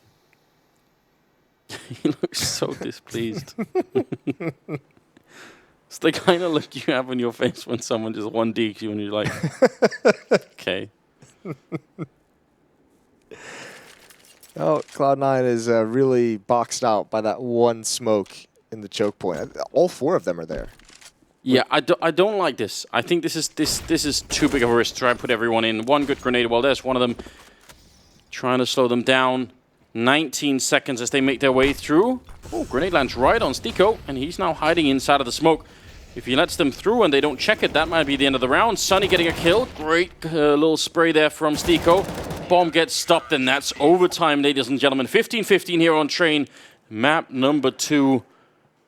Speaker 1: He looks so displeased. It's the kind of look you have on your face when someone just 1-dekes you and you're like, okay.
Speaker 2: Oh, Cloud9 is really boxed out by that one smoke in the choke point. All 4 of them are there.
Speaker 1: Yeah, I don't like this. I think this is too big of a risk to try and put everyone in. One good grenade, well, there's one of them trying to slow them down. 19 seconds as they make their way through. Oh, grenade lands right on Stiko, and he's now hiding inside of the smoke. If he lets them through and they don't check it, that might be the end of the round. Sunny getting a kill. Great little spray there from Stiko. Bomb gets stopped, and that's overtime, ladies and gentlemen. 15-15 here on Train. Map number 2.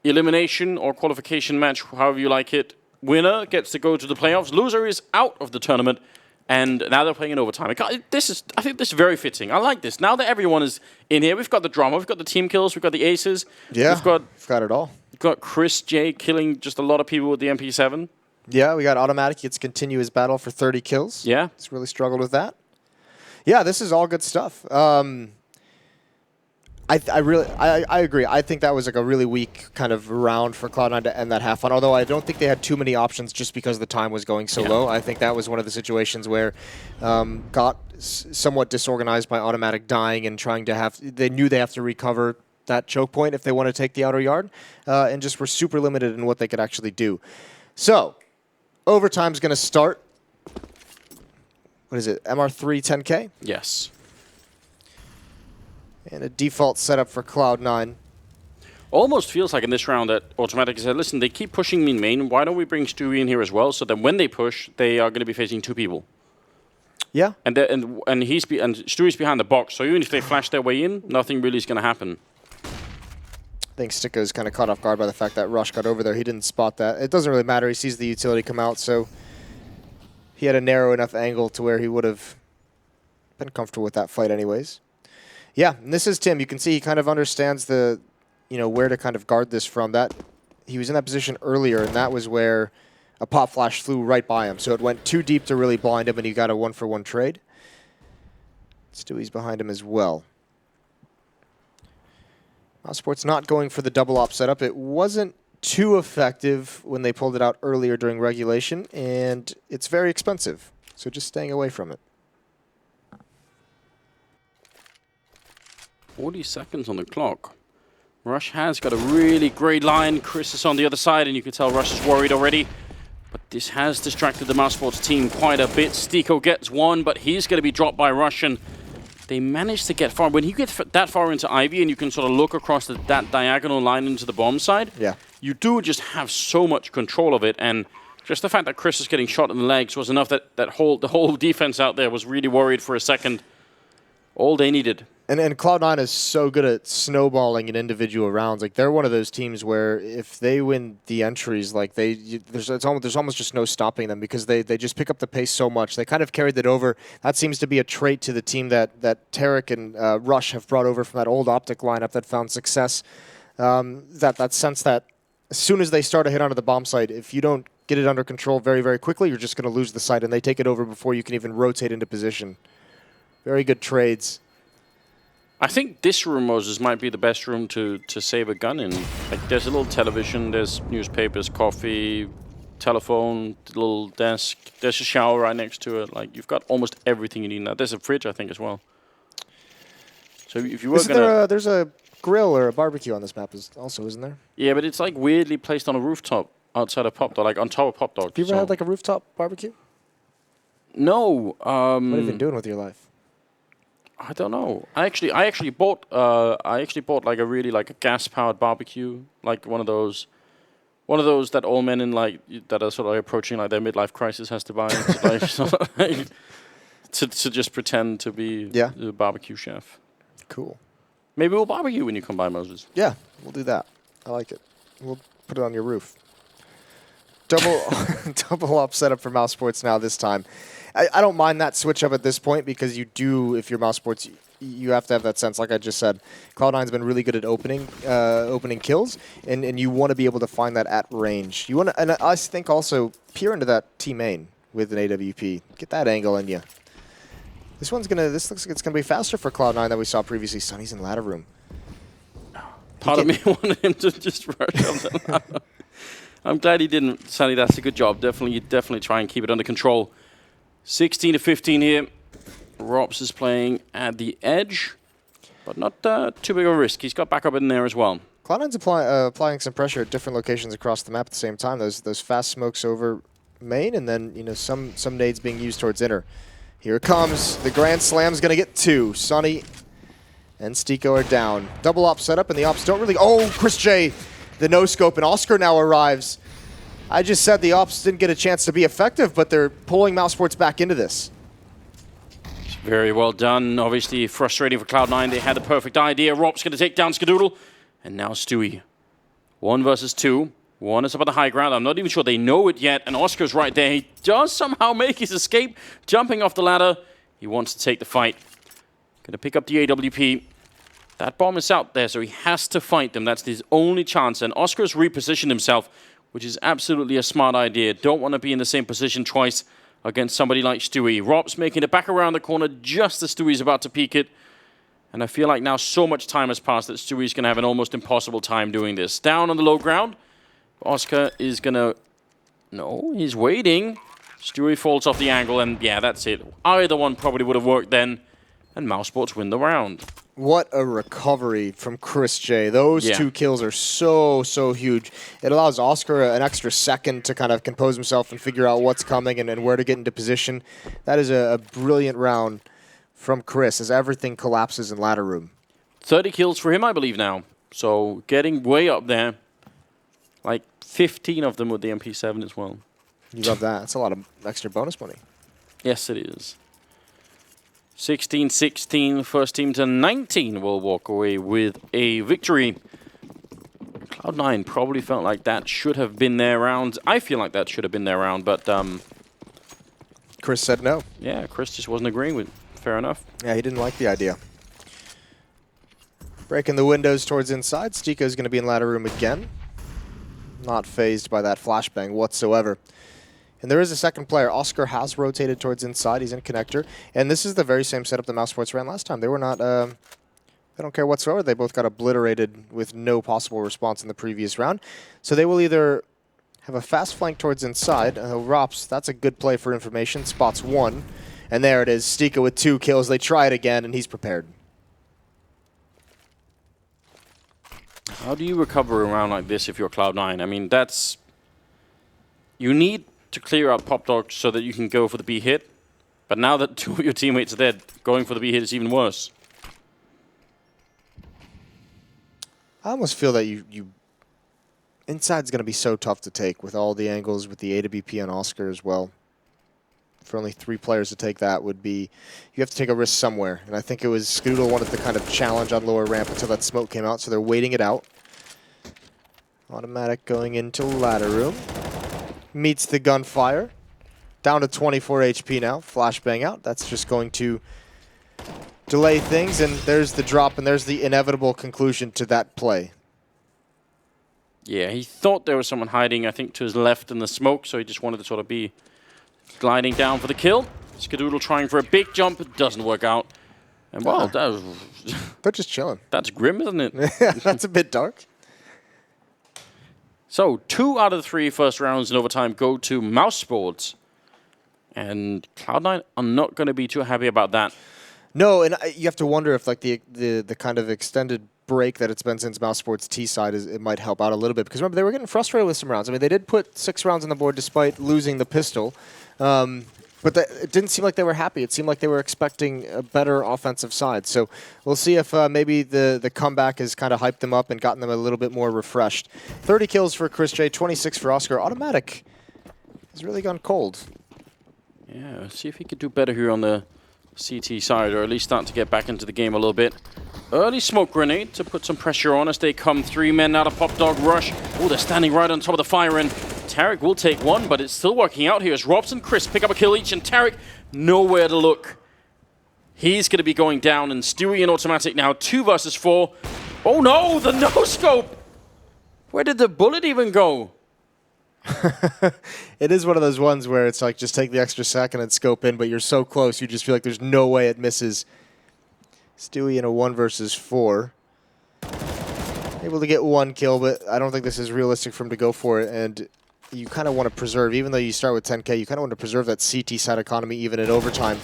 Speaker 1: Elimination or qualification match, however you like it. Winner gets to go to the playoffs. Loser is out of the tournament. And now they're playing in overtime. I think this is very fitting. I like this. Now that everyone is in here, we've got the drama, we've got the team kills, we've got the aces.
Speaker 2: Yeah,
Speaker 1: we've got
Speaker 2: it all.
Speaker 1: We've got Chris J killing just a lot of people with the MP7.
Speaker 2: Yeah, we got Automatic. Gets to continue his battle for 30 kills.
Speaker 1: Yeah.
Speaker 2: He's really struggled with that. Yeah, this is all good stuff. I agree. I think that was like a really weak kind of round for Cloud9 to end that half on, although I don't think they had too many options just because the time was going so low. I think that was one of the situations where got somewhat disorganized by Automatic dying and trying to have... They knew they have to recover that choke point if they want to take the outer yard, and just were super limited in what they could actually do. So, overtime's going to start. What is it? MR3 10K?
Speaker 1: Yes.
Speaker 2: And a default setup for Cloud9.
Speaker 1: Almost feels like in this round that Automatic said, listen, they keep pushing me in main. Why don't we bring Stewie in here as well? So that when they push, they are going to be facing 2 people.
Speaker 2: Yeah.
Speaker 1: And Stewie's behind the box. So even if they flash their way in, nothing really is going to happen.
Speaker 2: I think Stiko's kind of caught off guard by the fact that Rush got over there. He didn't spot that. It doesn't really matter. He sees the utility come out, so he had a narrow enough angle to where he would have been comfortable with that fight anyways. Yeah, and this is Tim. You can see he kind of understands the, where to kind of guard this from. That he was in that position earlier, and that was where a pop flash flew right by him. So it went too deep to really blind him, and he got a 1-for-1 trade. Stewie's behind him as well. Mousesport's not going for the double op setup. It wasn't too effective when they pulled it out earlier during regulation, and it's very expensive. So just staying away from it.
Speaker 1: 40 seconds on the clock. Rush has got a really great line. Chris is on the other side, and you can tell Rush is worried already. But this has distracted the Mousesports team quite a bit. Stiko gets one, but he's going to be dropped by Rush, and they managed to get far. When you get that far into Ivy and you can sort of look across that diagonal line into the bomb side, you do just have so much control of it. And just the fact that Chris is getting shot in the legs was enough that the whole defense out there was really worried for a second. All they needed.
Speaker 2: And Cloud9 is so good at snowballing in individual rounds. Like, they're one of those teams where if they win the entries, like there's almost just no stopping them because they just pick up the pace so much. They kind of carried it over. That seems to be a trait to the team that Tarek and Rush have brought over from that old Optic lineup that found success. That sense that as soon as they start a hit onto the bomb site, if you don't get it under control very, very quickly, you're just going to lose the site, and they take it over before you can even rotate into position. Very good trades.
Speaker 1: I think this room, Moses, might be the best room to save a gun in. Like, there's a little television, there's newspapers, coffee, telephone, little desk. There's a shower right next to it. Like, you've got almost everything you need now. There's a fridge, I think, as well. So if you were gonna...
Speaker 2: There's a grill or a barbecue on this map also, isn't there?
Speaker 1: Yeah, but it's like weirdly placed on a rooftop outside of Pop Dog, like on top of Pop Dog.
Speaker 2: Have you ever had like a rooftop barbecue?
Speaker 1: No.
Speaker 2: What have you been doing with your life?
Speaker 1: I don't know. I actually bought like a really like a gas powered barbecue, like one of those that all men in like that are sort of like approaching like their midlife crisis has to buy to just pretend to be the barbecue chef.
Speaker 2: Cool.
Speaker 1: Maybe we'll barbecue when you come by, Moses.
Speaker 2: Yeah, we'll do that. I like it. We'll put it on your roof. Double up setup for Mousesports now this time. I don't mind that switch up at this point because you do, if you're Mousesports, you have to have that sense. Like I just said, Cloud9's been really good at opening kills, and you want to be able to find that at range. You want to, and I think also peer into that T main with an AWP. Get that angle in you. This looks like it's gonna be faster for Cloud9 than we saw previously. Sunny's in ladder room.
Speaker 1: Part of me wanted him to just rush up the ladder. I'm glad he didn't. Sunny, that's a good job. Definitely try and keep it under control. 16 to 15 here. Rops is playing at the edge, but not too big of a risk. He's got backup in there as well.
Speaker 2: Cloud9's applying some pressure at different locations across the map at the same time. Those fast smokes over main, and then some nades being used towards inner. Here it comes. The Grand Slam's going to get 2. Sunny and Stiko are down. Double op setup, and the ops don't really... Oh, Chris J, the no-scope, and Oscar now arrives. I just said the ops didn't get a chance to be effective, but they're pulling Mousesports back into this.
Speaker 1: Very well done. Obviously frustrating for Cloud9. They had the perfect idea. Rob's going to take down Skadoodle. And now Stewie. 1 versus 2. One is up on the high ground. I'm not even sure they know it yet. And Oscar's right there. He does somehow make his escape. Jumping off the ladder. He wants to take the fight. Going to pick up the AWP. That bomb is out there, so he has to fight them. That's his only chance. And Oscar's repositioned himself, which is absolutely a smart idea. Don't want to be in the same position twice against somebody like Stewie. Rob's making it back around the corner just as Stewie's about to peek it. And I feel like now so much time has passed that Stewie's going to have an almost impossible time doing this. Down on the low ground. Oscar is going to... No, he's waiting. Stewie falls off the angle, and yeah, that's it. Either one probably would have worked then, and Mousesports win the round.
Speaker 2: What a recovery from Chris J. Those 2 kills are so huge. It allows Oscar an extra second to kind of compose himself and figure out what's coming and where to get into position. That is a brilliant round from Chris as everything collapses in ladder room.
Speaker 1: 30 kills for him, I believe, now. So getting way up there. Like 15 of them with the MP7 as well.
Speaker 2: You love that. That's a lot of extra bonus money.
Speaker 1: Yes, it is. 16-16, first team to 19 will walk away with a victory. Cloud9 probably felt like that should have been their round. I feel like that should have been their round, but...
Speaker 2: Chris said no.
Speaker 1: Yeah, Chris just wasn't agreeing with it. Fair enough.
Speaker 2: Yeah, he didn't like the idea. Breaking the windows towards inside. Stiko's going to be in ladder room again. Not phased by that flashbang whatsoever. And there is a second player. Oscar has rotated towards inside. He's in connector. And this is the very same setup that Mousesports ran last time. They were not... they don't care whatsoever. They both got obliterated with no possible response in the previous round. So they will either have a fast flank towards inside. Rops, that's a good play for information. Spots 1. And there it is. Stiko with 2 kills. They try it again, and he's prepared.
Speaker 1: How do you recover a round like this if you're Cloud9? I mean, that's... You need to clear out Pop Dog so that you can go for the B hit. But now that 2 of your teammates are dead, going for the B hit is even worse.
Speaker 2: I almost feel that Inside's going to be so tough to take with all the angles, with the AWP on Oscar as well. For only 3 players to take that would be... You have to take a risk somewhere. And I think it was Skadoodle wanted to kind of challenge on lower ramp until that smoke came out, so they're waiting it out. Automatic going into ladder room. Meets the gunfire. Down to 24 HP now. Flashbang out. That's just going to delay things, and there's the drop, and there's the inevitable conclusion to that play.
Speaker 1: Yeah, he thought there was someone hiding, I think, to his left in the smoke, so he just wanted to sort of be gliding down for the kill. Skadoodle trying for a big jump. It doesn't work out. And well,
Speaker 2: They're just chilling.
Speaker 1: That's grim, isn't it?
Speaker 2: That's a bit dark.
Speaker 1: So 2 out of the 3 first rounds in overtime go to Mousesports. And Cloud9 are not going to be too happy about that.
Speaker 2: No, and you have to wonder if like the kind of extended break that it's been since Mousesports T side it might help out a little bit, because remember they were getting frustrated with some rounds. I mean, they did put 6 rounds on the board despite losing the pistol, but it didn't seem like they were happy. It seemed like they were expecting a better offensive side. So we'll see if maybe the comeback has kind of hyped them up and gotten them a little bit more refreshed. 30 kills for Chris J, 26 for Oscar. Automatic has really gone cold.
Speaker 1: Yeah, see if he could do better here on the CT side, or at least start to get back into the game a little bit. Early smoke grenade to put some pressure on as they come. 3 men out of Pop Dog rush. Oh, they're standing right on top of the fire end. Tarek will take one, but it's still working out here as Robs and Chris pick up a kill each, and Tarek nowhere to look. He's going to be going down, and Stewie and Automatic now 2 versus 4. Oh no, the no-scope! Where did the bullet even go?
Speaker 2: It is one of those ones where it's like just take the extra second and scope in, but you're so close, you just feel like there's no way it misses. Stewie in a 1 versus 4. Able to get 1 kill, but I don't think this is realistic for him to go for it. And you kind of want to preserve, even though you start with 10K, you kind of want to preserve that CT side economy even in overtime.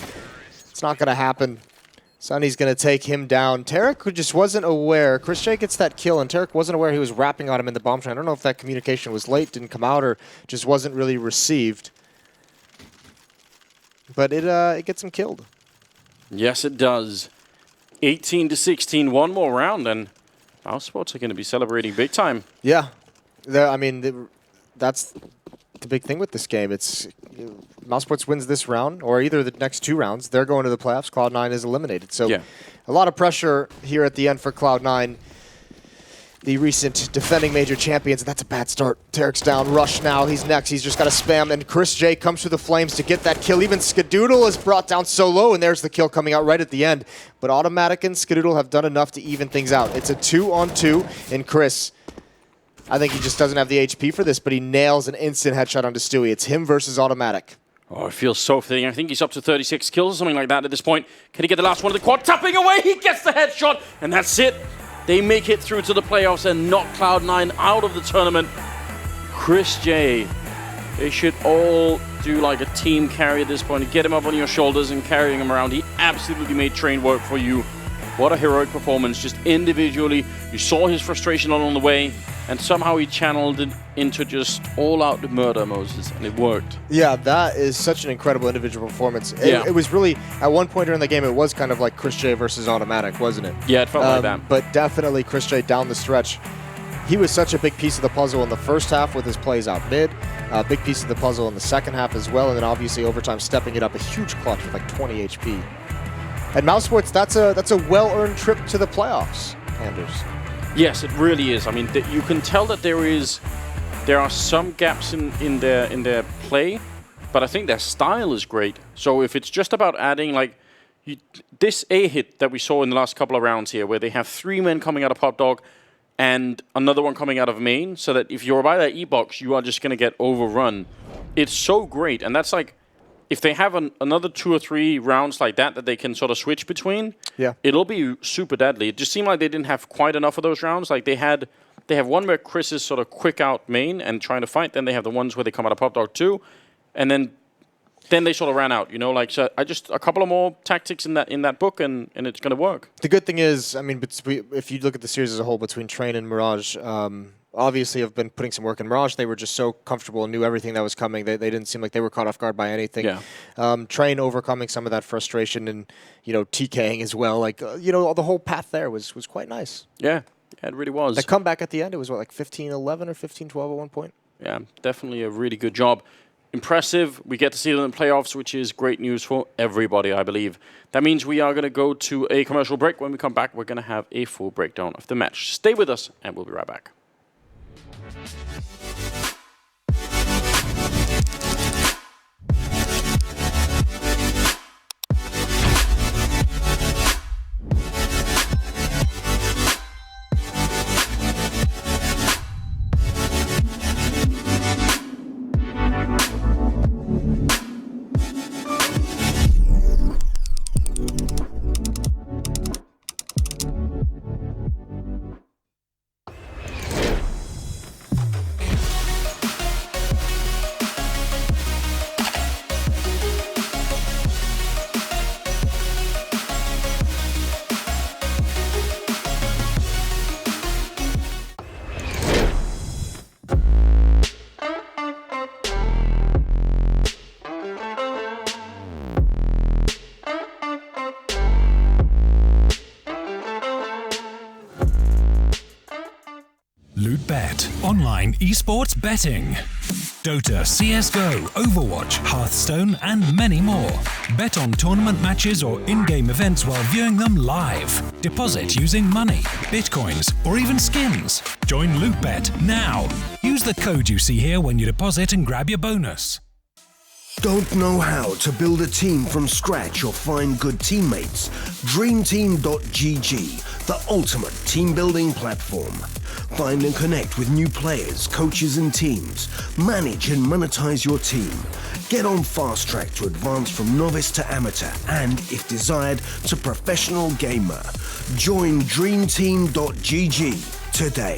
Speaker 2: It's not going to happen. Sunny's going to take him down. Tarek just wasn't aware. Chris J gets that kill, and Tarek wasn't aware he was wrapping on him in the bomb train. I don't know if that communication was late, didn't come out, or just wasn't really received. But it gets him killed.
Speaker 1: Yes, it does. 18-16, one more round, and mousesports are going to be celebrating big time.
Speaker 2: Yeah. That's the big thing with this game. It's mousesports wins this round, or either the next 2 rounds, they're going to the playoffs. Cloud9 is eliminated. So
Speaker 1: yeah.
Speaker 2: A lot of pressure here at the end for Cloud9, the recent defending major champions. And that's a bad start. Tarek's down. Rush now. He's next. He's just got to spam. And Chris J comes through the flames to get that kill. Even Skadoodle is brought down so low, and there's the kill coming out right at the end. But Automatic and Skadoodle have done enough to even things out. It's a 2-on-2, and Chris, I think he just doesn't have the HP for this, but he nails an instant headshot onto Stewie. It's him versus Automatic.
Speaker 1: Oh, it feels so fitting. I think he's up to 36 kills or something like that at this point. Can he get the last one of the quad? Tapping away, he gets the headshot, and that's it. They make it through to the playoffs and knock Cloud9 out of the tournament. Chris J, they should all do like a team carry at this point. Get him up on your shoulders and carrying him around. He absolutely made train work for you. What a heroic performance, just individually. You saw his frustration along the way, and somehow he channeled it into just all-out murder, Moses, and it worked.
Speaker 2: Yeah, that is such an incredible individual performance. It was really, at one point during the game, it was kind of like Chris J versus Automatic, wasn't it?
Speaker 1: Yeah, it felt like that.
Speaker 2: But definitely Chris J down the stretch. He was such a big piece of the puzzle in the first half with his plays out mid, a big piece of the puzzle in the second half as well, and then obviously overtime stepping it up, a huge clutch with like 20 HP. And mousesports, that's a well-earned trip to the playoffs, Anders.
Speaker 1: Yes, it really is. I mean, you can tell that there are some gaps in their play, but I think their style is great. So if it's just about adding like this A hit that we saw in the last couple of rounds here, where they have 3 men coming out of Pop Dog and another one coming out of main, so that if you're by that E-box, you are just going to get overrun. It's so great, and that's like, if they have another 2 or 3 rounds like that they can sort of switch between, it'll be super deadly. It just seemed like they didn't have quite enough of those rounds. Like they have one where Chris is sort of quick out main and trying to fight. Then they have the ones where they come out of Pop Dog 2, and then they sort of ran out. You know, like so I just a couple of more tactics in that book, and it's going to work.
Speaker 2: The good thing is, I mean, if you look at the series as a whole between Train and Mirage. Obviously, I've been putting some work in Mirage. They were just so comfortable and knew everything that was coming. They didn't seem like they were caught off guard by anything.
Speaker 1: Yeah.
Speaker 2: Train overcoming some of that frustration and, TKing as well. Like, the whole path there was quite nice.
Speaker 1: Yeah, it really was.
Speaker 2: The comeback at the end, it was what, like 15-11 or 15-12 at one point?
Speaker 1: Yeah, definitely a really good job. Impressive. We get to see them in the playoffs, which is great news for everybody, I believe. That means we are going to go to a commercial break. When we come back, we're going to have a full breakdown of the match. Stay with us, and we'll be right back.
Speaker 3: Lootbet, online esports betting. Dota, CSGO, Overwatch, Hearthstone, and many more. Bet on tournament matches or in-game events while viewing them live. Deposit using money, bitcoins, or even skins. Join Lootbet now. Use the code you see here when you deposit and grab your bonus.
Speaker 4: Don't know how to build a team from scratch or find good teammates? DreamTeam.gg, the ultimate team building platform. Find and connect with new players, coaches and teams. Manage and monetize your team. Get on fast track to advance from novice to amateur and, if desired, to professional gamer. Join DreamTeam.gg today.